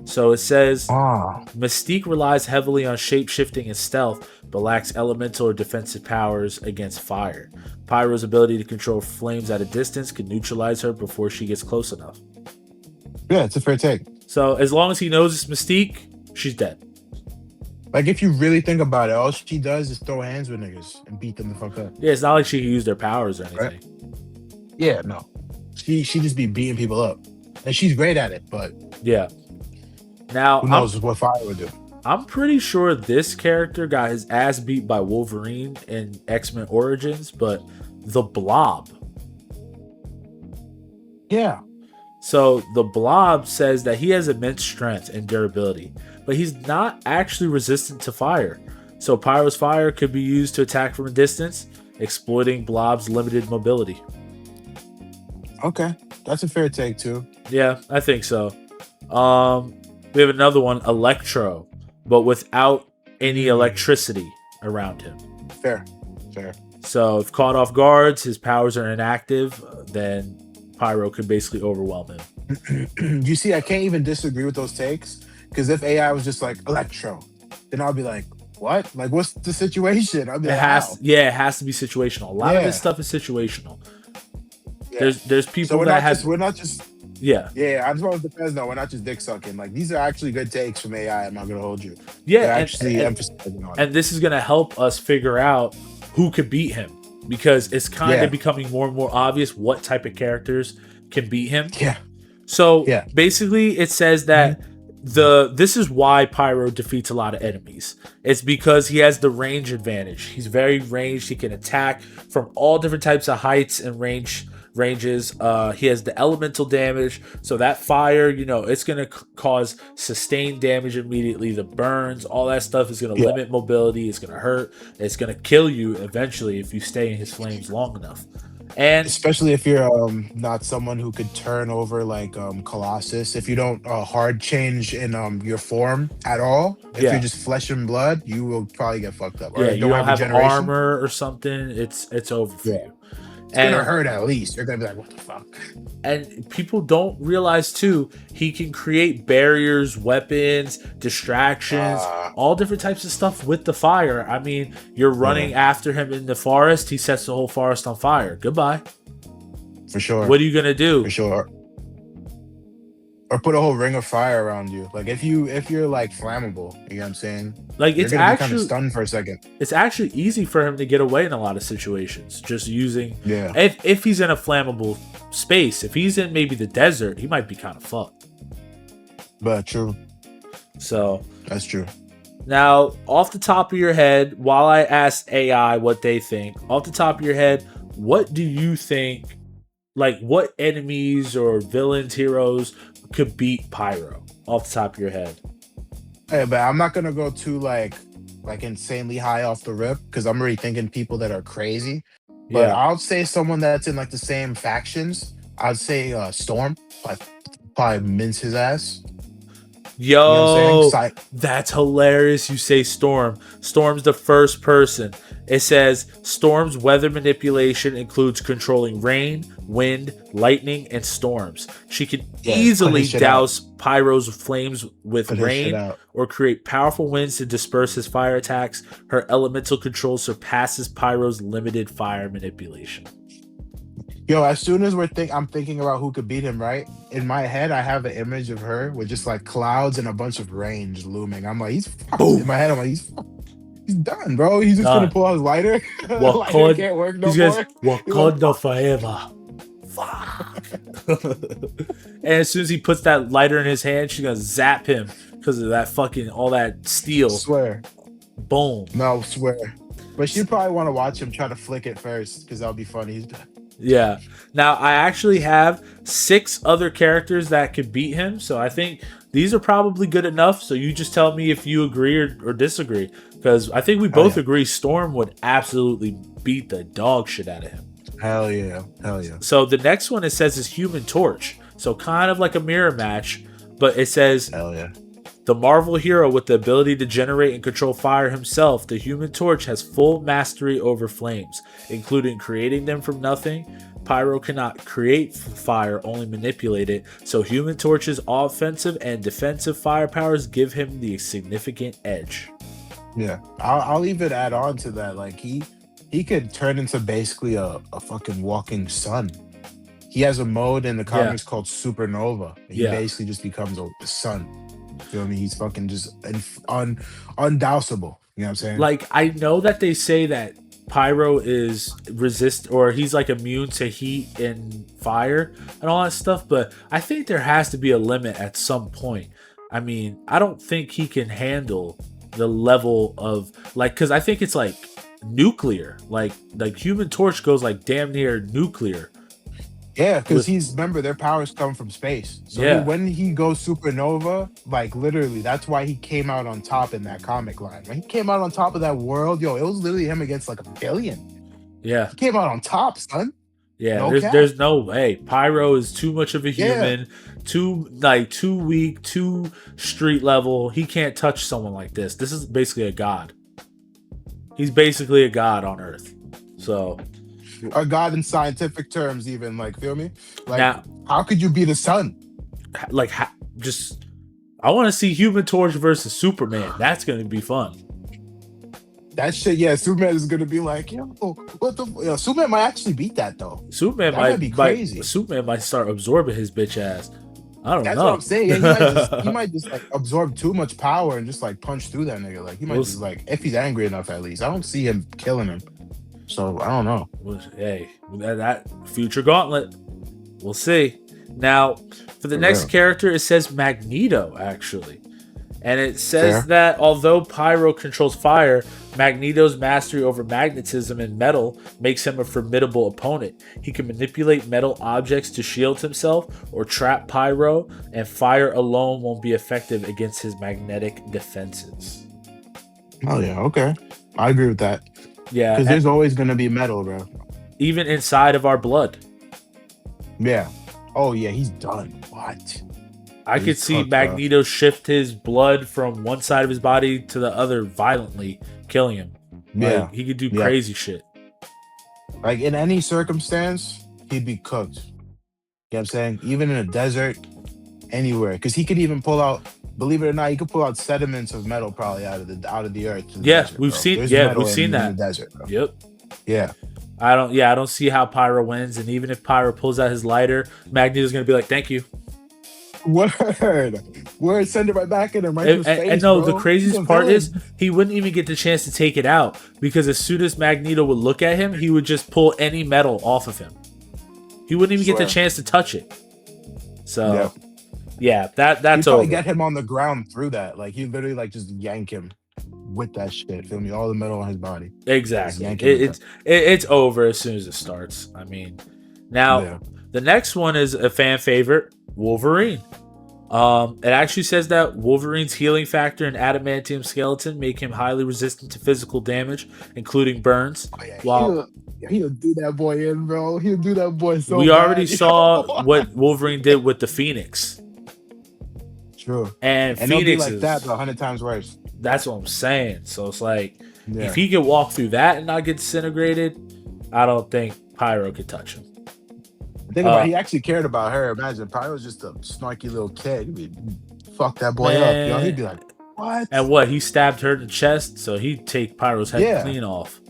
So it says Mystique relies heavily on shape-shifting and stealth, but lacks elemental or defensive powers against fire. Pyro's ability to control flames at a distance can neutralize her before she gets close enough. Yeah, it's a fair take. So as long as he knows it's Mystique, she's dead. Like, if you really think about it, all she does is throw hands with niggas and beat them the fuck up. Yeah, it's not like she can use their powers or anything. Right? Yeah, no. She just be beating people up. And she's great at it, but... Yeah. Now, who knows what fire would do. I'm pretty sure this character got his ass beat by Wolverine in X-Men Origins, but the Blob. Yeah. So the Blob says that he has immense strength and durability, but he's not actually resistant to fire. So Pyro's fire could be used to attack from a distance, exploiting Blob's limited mobility. Okay, that's a fair take too. Yeah, I think so. We have another one, Electro, but without any electricity around him. Fair. So if caught off guards, his powers are inactive, then Pyro could basically overwhelm him. You see, I can't even disagree with those takes, because if AI was just like Electro, then I'll be like, what? Like, what's the situation? I'll be it has to be situational. A lot of this stuff is situational. Yeah. There's people so that we're not just Yeah. Yeah, I just want to defend though. We're not just dick sucking. Like, these are actually good takes from AI. I'm not gonna hold you. Yeah, they're actually emphasizing on it. And this is gonna help us figure out who could beat him, because it's kind of becoming more and more obvious what type of characters can beat him. Yeah. So basically, it says that this is why Pyro defeats a lot of enemies. It's because he has the range advantage. He's very ranged. He can attack from all different types of heights and ranges. He has the elemental damage, so that fire, it's gonna cause sustained damage immediately. The burns, all that stuff is gonna limit mobility. It's gonna hurt. It's gonna kill you eventually if you stay in his flames long enough. And especially if you're not someone who could turn over like Colossus. If you don't hard change in your form at all, if you're just flesh and blood, you will probably get fucked up. Yeah, Or you don't have regeneration armor or something. It's over for you. It's gonna hurt at least. You're gonna be like, what the fuck? And people don't realize too, he can create barriers, weapons, distractions, all different types of stuff with the fire. I mean, you're running after him in the forest, he sets the whole forest on fire. Goodbye. For sure. What are you gonna do? For sure. Or put a whole ring of fire around you. Like if you're like flammable, you know what I'm saying? Like you're it's gonna actually be kind of stunned for a second. It's actually easy for him to get away in a lot of situations. Just using if he's in a flammable space. If he's in maybe the desert, he might be kind of fucked. But true. So that's true. Now, off the top of your head, while I ask AI what they think, off the top of your head, what do you think? Like, what enemies or villains, heroes could beat Pyro off the top of your head? Hey, but I'm not gonna go too like insanely high off the rip because I'm already thinking people that are crazy. But I'll say someone that's in like the same factions. I'd say Storm. Probably mince his ass. Yo, that's hilarious. You say Storm. Storm's the first person. It says Storm's weather manipulation includes controlling rain, wind, lightning, and storms. She can easily douse Pyro's flames with rain or create powerful winds to disperse his fire attacks. Her elemental control surpasses Pyro's limited fire manipulation. Yo, as soon as I'm thinking about who could beat him, right? In my head, I have an image of her with just like clouds and a bunch of rain just looming. I'm like, he's fucked. In my head, I'm like, he's done, bro. He's just gonna pull out his lighter. Lighter can't work no more. Wakanda forever. Fuck. And as soon as he puts that lighter in his hand, she's gonna zap him because of that fucking all that steel. Swear. Boom. No, swear. But she'd probably want to watch him try to flick it first because that'll be funny. He's done. Yeah. Now, I actually have 6 other characters that could beat him, so I think these are probably good enough. So you just tell me if you agree or disagree, because I think we both agree Storm would absolutely beat the dog shit out of him. Hell yeah. Hell yeah. So the next one, it says, is Human Torch. So kind of like a mirror match, but it says, hell yeah. The Marvel hero with the ability to generate and control fire himself, the Human Torch has full mastery over flames, including creating them from nothing. Pyro cannot create fire, only manipulate it, so Human Torch's offensive and defensive fire powers give him the significant edge. Yeah, I'll even add on to that. Like he could turn into basically a fucking walking sun. He has a mode in the comics called Supernova. He basically just becomes a sun. You know what I mean? He's fucking just undousable. You know what I'm saying? Like, I know that they say that Pyro is he's like immune to heat and fire and all that stuff, but I think there has to be a limit at some point. I mean, I don't think he can handle the level of like, because I think it's like nuclear. Like Human Torch goes like damn near nuclear. Yeah, because remember, their powers come from space. So when he goes supernova, like literally, that's why he came out on top in that comic line. When he came out on top of that world, yo, it was literally him against like 1 billion. Yeah. He came out on top, son. Yeah, there's no way. Pyro is too much of a human, too weak, too street level. He can't touch someone like this. This is basically a god. He's basically a god on Earth. So a god in scientific terms, even, like, feel me? Like, now, how could you be the sun? Like, I want to see Human Torch versus Superman. That's going to be fun. That shit, yeah, Superman is going to be like, yo, what the... Yo, Superman might actually beat that, though. Superman might be crazy. Superman might start absorbing his bitch ass. I don't know. That's what I'm saying. Yeah, he might just like absorb too much power and just like punch through that nigga. Like, he might just like, if he's angry enough, at least. I don't see him killing him. So I don't know. Hey, that future gauntlet. We'll see. Now, for the next character, it says Magneto, actually. And it says that although Pyro controls fire, Magneto's mastery over magnetism and metal makes him a formidable opponent. He can manipulate metal objects to shield himself or trap Pyro, and fire alone won't be effective against his magnetic defenses. Oh yeah, okay. I agree with that. Yeah, because there's always going to be metal, bro. even inside of our blood. Yeah. Oh yeah, he's done. What? I could see Magneto shift his blood from one side of his body to the other violently, killing him. Yeah. Like, he could do crazy shit. Like, in any circumstance, he'd be cooked. You know what I'm saying? Even in a desert, anywhere. Because he could even pull out, believe it or not, he could pull out sediments of metal probably out of the earth. Desert, we've seen that. In the desert, bro. Yep. Yeah. I don't see how Pyro wins, and even if Pyro pulls out his lighter, Magneto's gonna be like, "Thank you." Word, send it right back in him, right in his face, and no, bro. the craziest part is he wouldn't even get the chance to take it out, because as soon as Magneto would look at him, he would just pull any metal off of him. He wouldn't even get the chance to touch it. So, yeah, that's over. Get him on the ground through that. Like, he literally like just yank him with that shit. Feel me? All the metal on his body. Exactly. It's over as soon as it starts. I mean, now the next one is a fan favorite, Wolverine. It actually says that Wolverine's healing factor and adamantium skeleton make him highly resistant to physical damage, including burns. He'll do that boy in, bro. He'll do that boy so we bad. already saw what Wolverine did with the Phoenix. True. And Phoenix it'll be like that, but 100 times worse. That's what I'm saying. So it's like, if he could walk through that and not get disintegrated, I don't think Pyro could touch him. Think about it, he actually cared about her. Imagine Pyro's just a snarky little kid. He'd fuck that boy up. Yo, he'd be like, what? And what? He stabbed her in the chest, so he'd take Pyro's head clean off.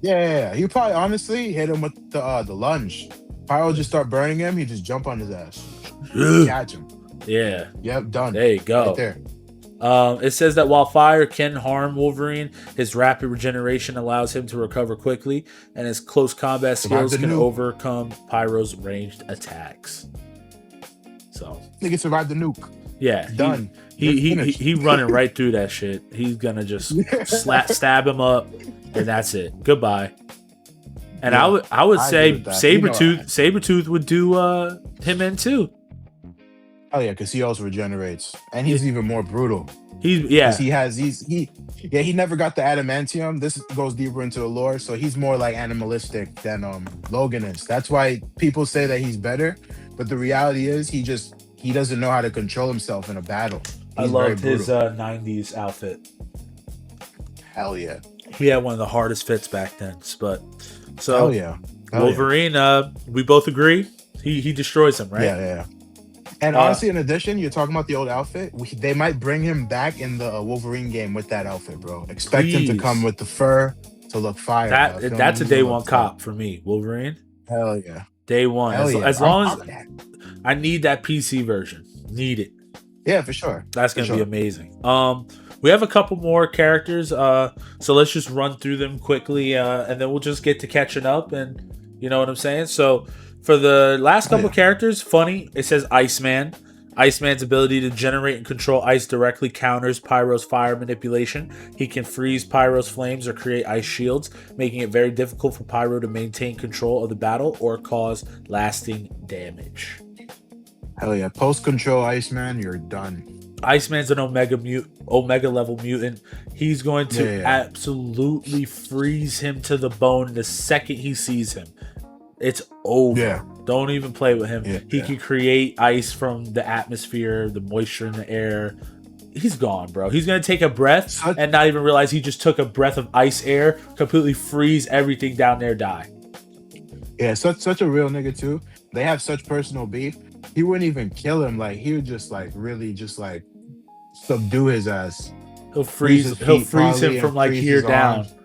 Yeah. He'd probably honestly hit him with the lunge. Pyro just start burning him. He'd just jump on his ass. Catch him. Yeah. Yep, done. There you go. Right there. It says that while fire can harm Wolverine, his rapid regeneration allows him to recover quickly, and his close combat skills can overcome Pyro's ranged attacks. So nigga survived the nuke. Yeah, done. He running right through that shit. He's gonna just stab him up, and that's it. Goodbye. And I would say Sabretooth would do him in too. Oh yeah, because he also regenerates, and he's even more brutal. He never got the adamantium. This goes deeper into the lore, so he's more like animalistic than Logan is. That's why people say that he's better, but the reality is he doesn't know how to control himself in a battle. I loved his 90s outfit. Hell yeah. He had one of the hardest fits back then. But so hell yeah. Wolverine, we both agree. He destroys him, right? Yeah. And honestly, in addition, you're talking about the old outfit. They might bring him back in the Wolverine game with that outfit, bro. Expect him to come with the fur to look fire. That's a day one cop for me. Wolverine. Hell yeah. Day one. As long as I need that PC version. Need it. Yeah, for sure. That's gonna be amazing. We have a couple more characters. So let's just run through them quickly, and then we'll just get to catching up. And you know what I'm saying. So. For the last couple characters, funny, it says Iceman. Iceman's ability to generate and control ice directly counters Pyro's fire manipulation. He can freeze Pyro's flames or create ice shields, making it very difficult for Pyro to maintain control of the battle or cause lasting damage. Hell yeah. Post-control Iceman, you're done. Iceman's an Omega level mutant. He's going to absolutely freeze him to the bone the second he sees him. It's over. Yeah. Don't even play with him. Yeah, he can create ice from the atmosphere, the moisture in the air. He's gone, bro. He's going to take a breath and not even realize he just took a breath of ice air, completely freeze everything down there, die. Yeah, such a real nigga, too. They have such personal beef. He wouldn't even kill him. Like, he would just, like, really just, like, subdue his ass. He'll freeze him from, like, here down. Arms.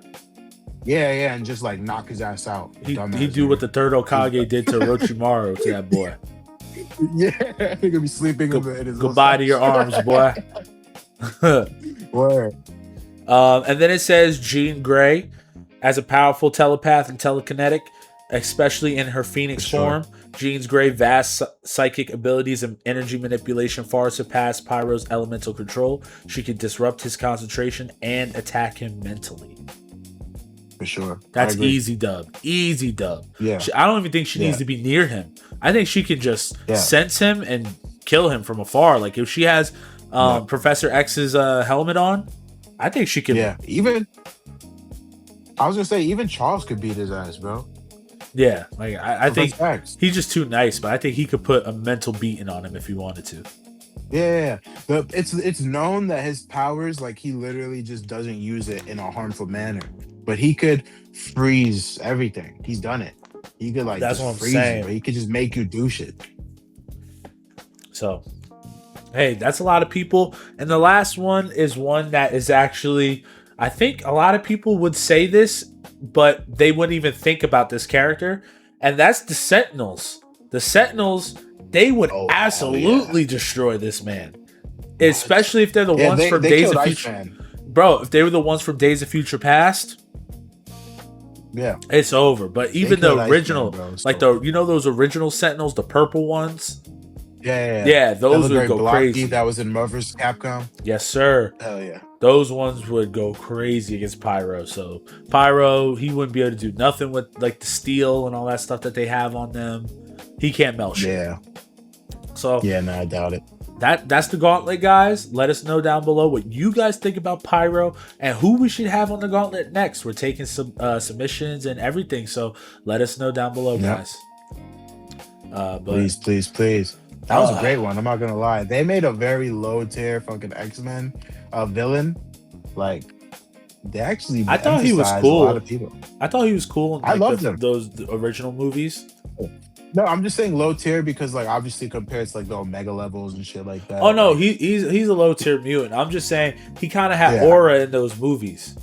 Yeah, and just like knock his ass out. He do what the third Hokage did to Orochimaru to that boy. Yeah, he could be sleeping in his goodbye to your arms, boy. Word. And then it says Jean Grey as a powerful telepath and telekinetic, especially in her Phoenix form. Jean Grey's vast psychic abilities and energy manipulation far surpass Pyro's elemental control. She can disrupt his concentration and attack him mentally. For sure. That's easy dub. Yeah. I don't even think she needs to be near him. I think she can just sense him and kill him from afar. Like if she has Professor X's helmet on, I think she can. Yeah. I was gonna say even Charles could beat his ass, bro. Yeah, like I think facts. he's just too nice, but I think he could put a mental beating on him if he wanted to. Yeah, but it's known that his powers, like he literally just doesn't use it in a harmful manner. But he could freeze everything. He's done it. He could like That's just what I'm freeze saying. you, but he could just make you do shit. So, hey, that's a lot of people. And the last one is one that is actually, I think a lot of people would say this, but they wouldn't even think about this character. And that's the Sentinels. The Sentinels, they would absolutely destroy this man. Especially if they're the ones from Days of Future. Bro, if they were the ones from Days of Future Past, yeah, it's over. But even the original, like those original Sentinels, the purple ones. Yeah, those would go crazy. That was in Marvel's Capcom. Yes, sir. Hell yeah. Those ones would go crazy against Pyro. So Pyro, he wouldn't be able to do nothing with like the steel and all that stuff that they have on them. He can't melt shit. Yeah. So yeah, no, I doubt it. That's the gauntlet, guys. Let us know down below what you guys think about Pyro and who we should have on the gauntlet next. We're taking some submissions and everything, so let us know down below, guys. Please. That was a great one. I'm not gonna lie. They made a very low tier fucking X-Men villain. Like they actually. I thought he was cool. A lot of people. I thought he was cool. In, like, I loved him. Those original movies. No, I'm just saying low tier because like obviously compared to like the Omega levels and shit like that. Oh no, like, he's a low tier mutant. I'm just saying he kind of had aura in those movies.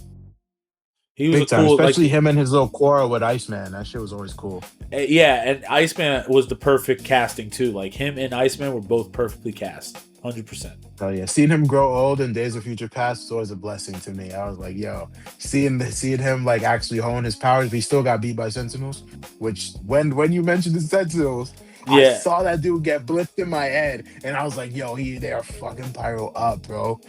He was cool, especially him and his little quarrel with Iceman. That shit was always cool. Yeah, and Iceman was the perfect casting too. Like him and Iceman were both perfectly cast, 100%. Oh yeah, seeing him grow old in Days of Future Past was always a blessing to me. I was like, yo, seeing him like actually hone his powers, but he still got beat by Sentinels. Which when you mentioned the Sentinels, I saw that dude get blitzed in my head, and I was like, yo, they are fucking Pyro up, bro.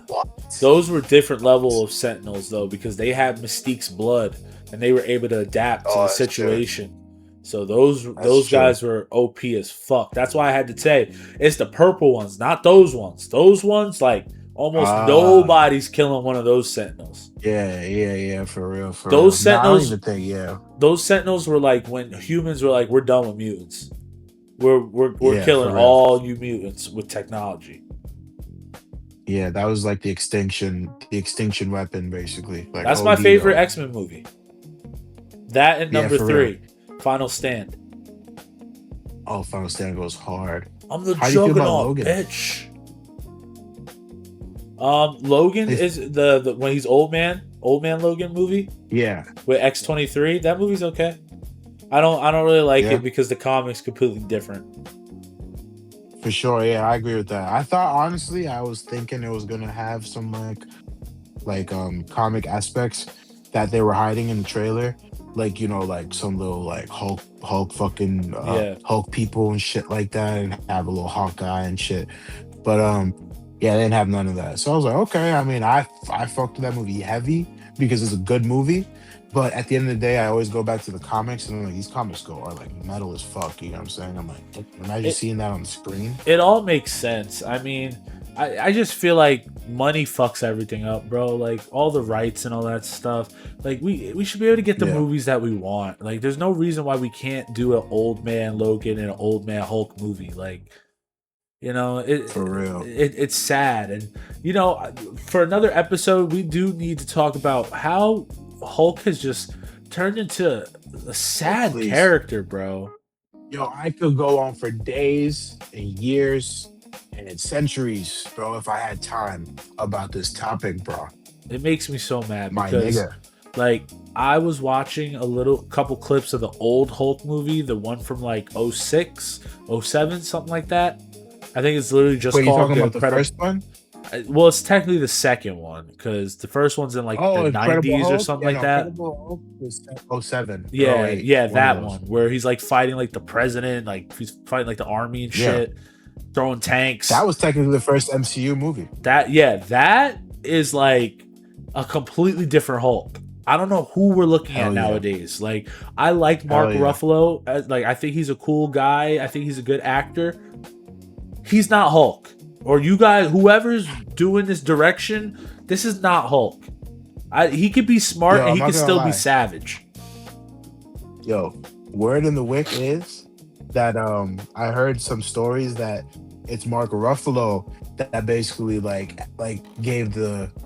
What? Those were different level of Sentinels though, because they had Mystique's blood, and they were able to adapt to the situation. True. So those guys were OP as fuck. That's why I had to say it's the purple ones, not those ones. Those ones, like almost nobody's killing one of those Sentinels. Yeah, for real. Those Sentinels, those Sentinels were like when humans were like, we're done with mutants. We're killing all you mutants with technology. Yeah, that was like the extinction weapon, basically. Like, that's my favorite X-Men movie. That and number 3. Final Stand. Oh, Final Stand goes hard. I'm the Juggernaut, bitch. Logan is the when he's old man Logan movie. Yeah. With X-23. That movie's okay. I don't really like it because the comic's completely different. For sure, yeah, I agree with that. I thought honestly, I was thinking it was gonna have some like comic aspects that they were hiding in the trailer. Like, like some little like Hulk fucking Hulk people and shit like that, and have a little Hawkeye and shit. But they didn't have none of that. So I was like, okay. I mean, I fucked with that movie heavy because it's a good movie. But at the end of the day, I always go back to the comics, and I'm like, these comics are like metal as fuck. You know what I'm saying? I'm like, imagine seeing that on the screen. It all makes sense. I mean, I just feel like money fucks everything up, bro. Like all the rights and all that stuff. Like we should be able to get the movies that we want. Like there's no reason why we can't do an old man Logan and an old man Hulk movie. Like, for real. It's sad. And for another episode, we do need to talk about how Hulk has just turned into a sad character, bro. Yo, I could go on for days and years and centuries, bro, if I had time about this topic, bro. It makes me so mad because, like, I was watching a couple clips of the old Hulk movie, the one from like 06, 07, something like that. I think it's literally just called. You talking about the first one? Well, it's technically the second one because the first one's in like the 90s or something like that. Incredible Hulk was 07. Yeah, that one where he's like fighting like the president, like he's fighting like the army and shit, throwing tanks. That was technically the first MCU movie. That is like a completely different Hulk. I don't know who we're looking at nowadays. Like, I like Mark Ruffalo. Like, I think he's a cool guy. I think he's a good actor. He's not Hulk. Or you guys, whoever's doing this direction, this is not Hulk. He could be smart and he could still be savage. Yo, Word in the wick is that I heard some stories that it's Mark Ruffalo that basically like gave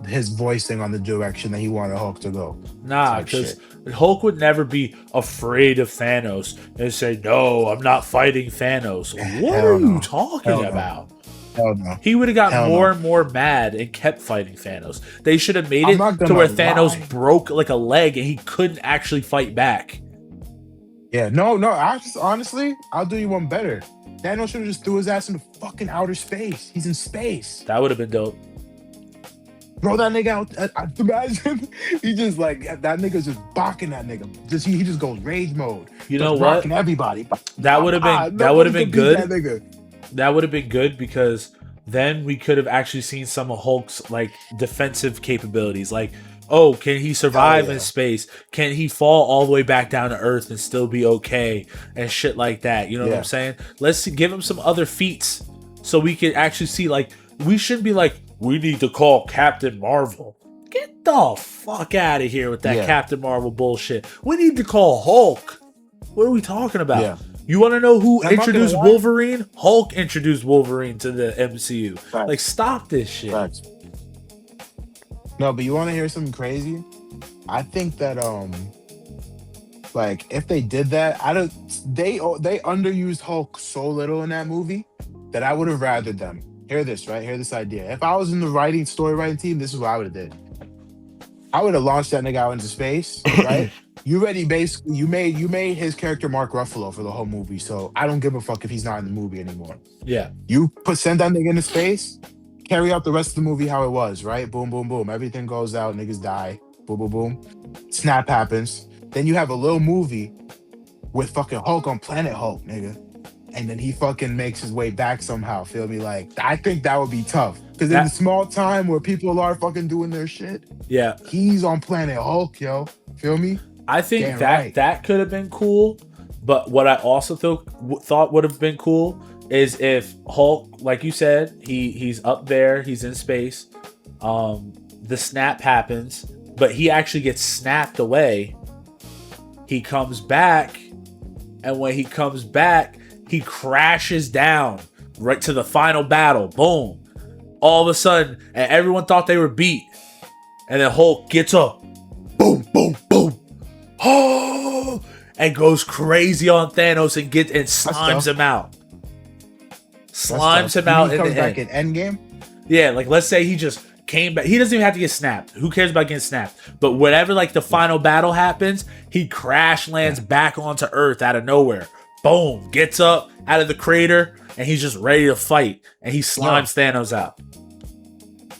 his voicing on the direction that he wanted Hulk to go. Nah, because Hulk would never be afraid of Thanos and say, "No, I'm not fighting Thanos." What are you talking about? Hell no. He would have got more and more mad and kept fighting Thanos. They should have made it to where Thanos broke like a leg and he couldn't actually fight back. Yeah, no. Honestly, I'll do you one better. Thanos should have just threw his ass into fucking outer space. He's in space. That would have been dope. Throw that nigga out. Imagine he just like that nigga's just barking that nigga. He just goes rage mode. You know what? Everybody. That would have been good. That would have been good because then we could have actually seen some of Hulk's like defensive capabilities. Like, oh, can he survive in space? Can he fall all the way back down to Earth and still be okay? And shit like that. You know what I'm saying? Let's give him some other feats so we can actually see, like, we shouldn't be like, we need to call Captain Marvel. Get the fuck out of here with that Captain Marvel bullshit. We need to call Hulk. What are we talking about? Yeah. You want to know who introduced Wolverine? Hulk introduced Wolverine to the MCU. Facts. Like, stop this shit. Facts. No, but you want to hear something crazy? I think that like if they did that, they underused Hulk so little in that movie that I would have rathered them. Hear this, right? Hear this idea. If I was in the story writing team, this is what I would have did. I would have launched that nigga out into space, right? You made his character Mark Ruffalo for the whole movie, so I don't give a fuck if he's not in the movie anymore. Yeah. You send that nigga into space, carry out the rest of the movie how it was, right? Boom, boom, boom. Everything goes out, niggas die. Boom, boom, boom. Snap happens. Then you have a little movie with fucking Hulk on Planet Hulk, nigga. And then he fucking makes his way back somehow, feel me? Like, I think that would be tough. Because in the small time where people are fucking doing their shit, he's on Planet Hulk, yo. Feel me? I think that could have been cool. But what I also thought would have been cool is if Hulk, like you said, he's up there, he's in space. The snap happens, but he actually gets snapped away. He comes back, and when he comes back, he crashes down right to the final battle. Boom. All of a sudden, and everyone thought they were beat. And then Hulk gets up. Boom, boom, boom. Oh, and goes crazy on Thanos and slimes him out. Slimes him out. He comes back in Endgame? Yeah, like let's say he just came back. He doesn't even have to get snapped. Who cares about getting snapped? But whenever like the final battle happens, he crash lands back onto Earth out of nowhere. Boom, gets up out of the crater, and he's just ready to fight. And he slimes Thanos out.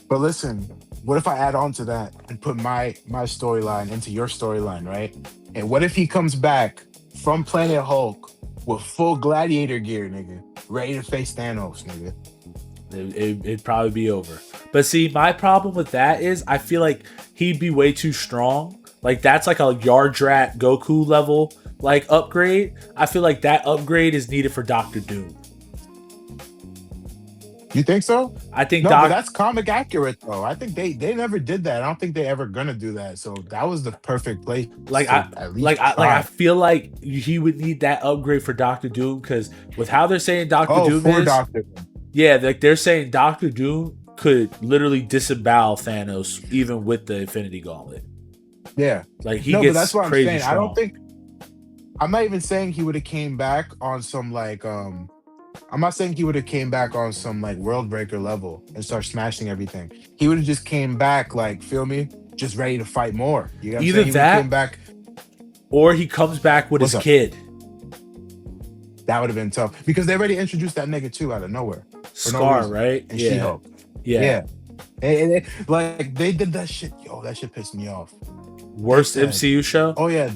But listen, what if I add on to that and put my storyline into your storyline, right? And what if he comes back from Planet Hulk with full gladiator gear, nigga, ready to face Thanos, nigga? It'd probably be over. But see, my problem with that is I feel like he'd be way too strong. Like that's like a Yardrat Goku level like upgrade. I feel like that upgrade is needed for Doctor Doom. You think so? I think but that's comic accurate though. I think they never did that. I don't think they ever gonna do that. So that was the perfect place. I feel like he would need that upgrade for Doctor Doom because with how they're saying Doctor Doom is, yeah, like they're saying Doctor Doom could literally disembowel Thanos even with the Infinity Gauntlet. Yeah, like he gets that's what crazy I'm saying. strong. I don't think. I'm not even saying he would have came back on some like I'm not saying he would have came back on some like world breaker level and start smashing everything. He would have just came back like, feel me, just ready to fight more. You know what Either I'm saying? that, came back, or he comes back with his kid. That would have been tough because they already introduced that nigga too out of nowhere. Scar, right? And She-Hulk. Yeah. And like they did that shit. Yo, that shit pissed me off. Worst MCU show? Oh yeah.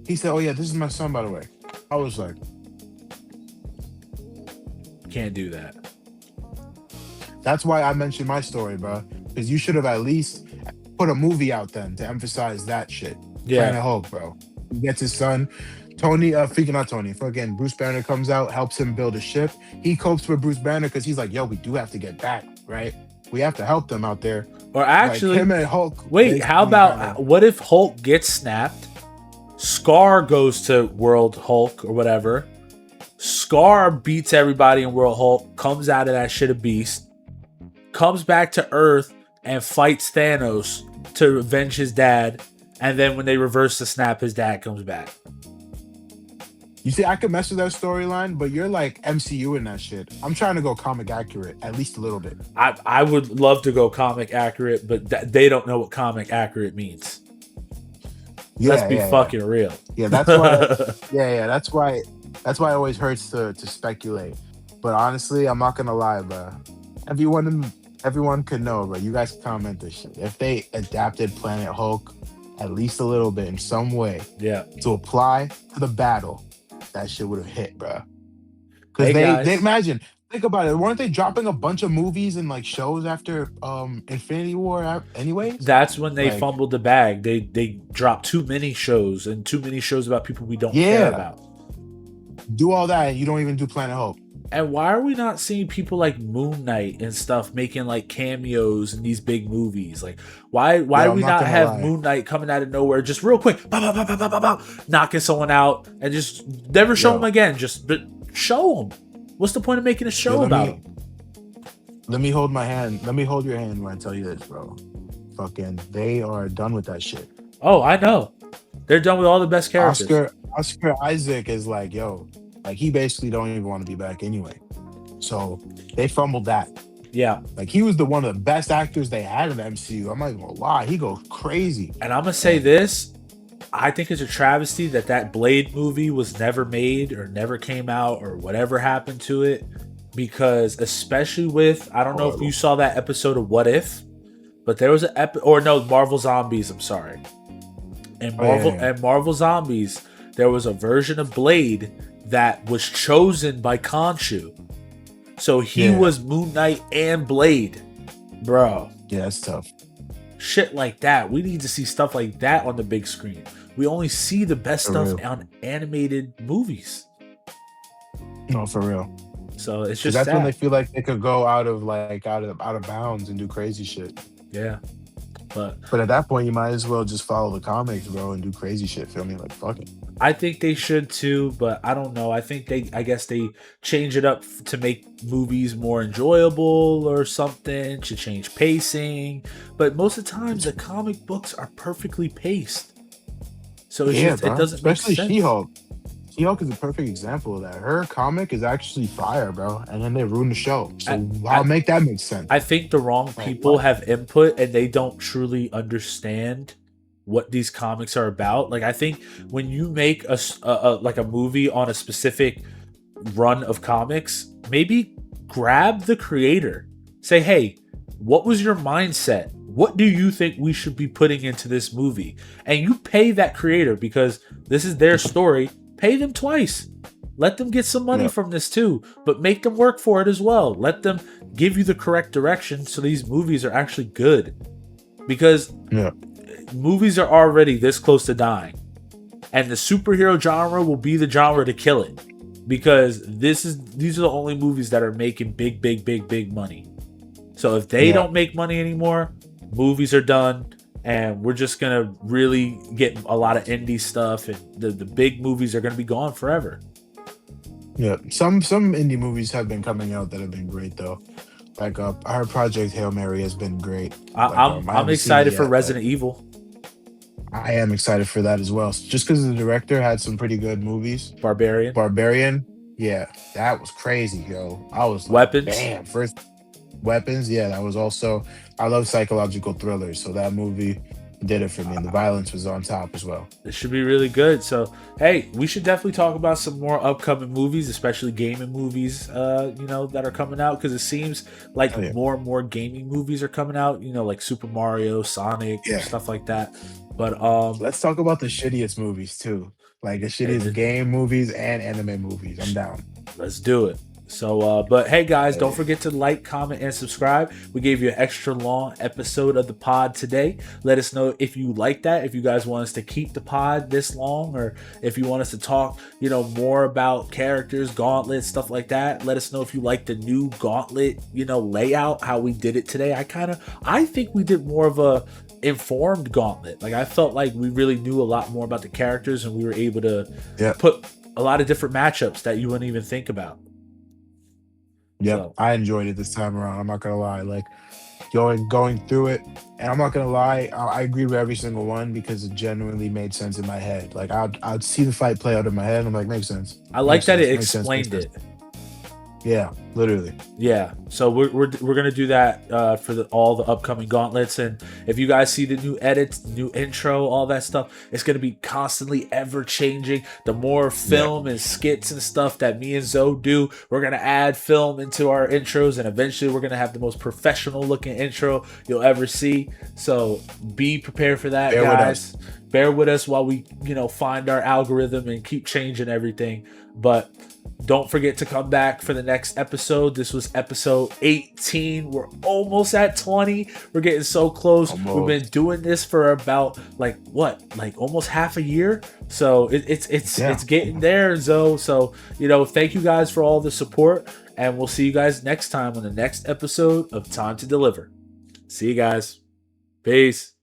He said, "Oh yeah, this is my son, by the way." I was like, "Can't do that." That's why I mentioned my story, bro. Because you should have at least put a movie out then to emphasize that shit. Yeah, Planet Hulk, bro. He gets his son, fucking Bruce Banner comes out, helps him build a ship. He copes with Bruce Banner because he's like, "Yo, we do have to get back, right? We have to help them out there." Or actually, like him and Hulk. Wait, how about what if Hulk gets snapped? Scar goes to World Hulk or whatever. Scar beats everybody in World Hulk, comes out of that shit a beast, comes back to Earth and fights Thanos to avenge his dad. And then when they reverse the snap, his dad comes back. You see, I could mess with that storyline, but you're like MCU in that shit. I'm trying to go comic accurate, at least a little bit. I would love to go comic accurate, but they don't know what comic accurate means. Yeah, Let's be fucking real. Yeah, that's why. That's why. That's why it always hurts to speculate. But honestly, I'm not gonna lie, bro. Everyone could know, bro. You guys can comment this shit. If they adapted Planet Hulk at least a little bit in some way, to apply to the battle, that shit would have hit, bro. Because they imagine, think about it. Weren't they dropping a bunch of movies and like shows after Infinity War anyways? That's when they fumbled the bag. They dropped too many shows and too many shows about people we don't care about. Do all that and you don't even do Planet Hulk. And why are we not seeing people like Moon Knight and stuff making like cameos in these big movies? Like, why do we not have Moon Knight coming out of nowhere just real quick, knocking someone out and just never show him again? But show him. What's the point of making a show about him? Let me hold my hand. Let me hold your hand when I tell you this, bro. Fucking, they are done with that shit. Oh, I know. They're done with all the best characters. Oscar Isaac is like, yo, like he basically don't even want to be back anyway. So they fumbled that. Yeah. Like he was one of the best actors they had in the MCU. I'm not even gonna lie. He goes crazy. And I'm gonna say this. I think it's a travesty that Blade movie was never made or never came out or whatever happened to it. Because especially with, I don't know if you saw that episode of What If, but there was Marvel Zombies, I'm sorry. And Marvel Zombies, there was a version of Blade that was chosen by Khonshu. So he was Moon Knight and Blade. Bro. Yeah, that's tough. Shit like that. We need to see stuff like that on the big screen. We only see the best stuff on animated movies. No, for real. So it's just that's when they feel like they could go out of bounds and do crazy shit. Yeah. But at that point, you might as well just follow the comics, bro, and do crazy shit. Feel me? Like, fuck it. I think they should too, but I don't know. I guess they change it up to make movies more enjoyable or something, to change pacing. But most of the times, the comic books are perfectly paced. So it doesn't Especially make sense. She-Hulk. She-Hulk is a perfect example of that. Her comic is actually fire, bro. And then they ruin the show. So I'll make that make sense. I think the wrong people have input and they don't truly understand what these comics are about. Like, I think when you make a movie on a specific run of comics, maybe grab the creator. Say, hey, what was your mindset? What do you think we should be putting into this movie? And you pay that creator because this is their story. Pay them twice. Let them get some money from this too, but make them work for it as well. Let them give you the correct direction so these movies are actually good. Because movies are already this close to dying. And the superhero genre will be the genre to kill it. Because these are the only movies that are making big money. So if they don't make money anymore, movies are done. And we're just going to really get a lot of indie stuff. And the big movies are going to be gone forever. Yeah. Some indie movies have been coming out that have been great, though. Like our Project Hail Mary has been great. I'm excited for Resident Evil. I am excited for that as well. Just because the director had some pretty good movies. Barbarian. Yeah. That was crazy, yo. I was like, Weapons. Damn. First Weapons. Yeah. That was also... I love psychological thrillers, so that movie did it for me, and the violence was on top as well. It should be really good. So, hey, we should definitely talk about some more upcoming movies, especially gaming movies, that are coming out, because it seems like more and more gaming movies are coming out, like Super Mario, Sonic, stuff like that. But let's talk about the shittiest movies too, like the shittiest game movies and anime movies. I'm down. Let's do it. So, but hey guys, don't forget to like, comment, and subscribe. We gave you an extra long episode of the pod today. Let us know if you like that, if you guys want us to keep the pod this long, or if you want us to talk, more about characters, gauntlets, stuff like that. Let us know if you like the new gauntlet, layout, how we did it today. I think we did more of a informed gauntlet. Like, I felt like we really knew a lot more about the characters, and we were able to put a lot of different matchups that you wouldn't even think about. Yeah, so. I enjoyed it this time around. I'm not gonna lie. Like going through it, and I'm not gonna lie, I agree with every single one because it genuinely made sense in my head. Like I'd see the fight play out in my head, and I'm like, makes sense. I like that it explained it. Yeah, literally. Yeah, so we're gonna do that for all the upcoming gauntlets, and if you guys see the new edits, the new intro, all that stuff, it's gonna be constantly ever changing. The more film and skits and stuff that me and Zoe do, we're gonna add film into our intros, and eventually we're gonna have the most professional looking intro you'll ever see. So be prepared for that, guys. Bear with us while we find our algorithm and keep changing everything, but don't forget to come back for the next episode. This was episode 18. We're almost at 20. We're getting so close. Almost. We've been doing this for about almost half a year. So it's getting there, Zoe. So thank you guys for all the support, and we'll see you guys next time on the next episode of Time to Deliver. See you guys. Peace.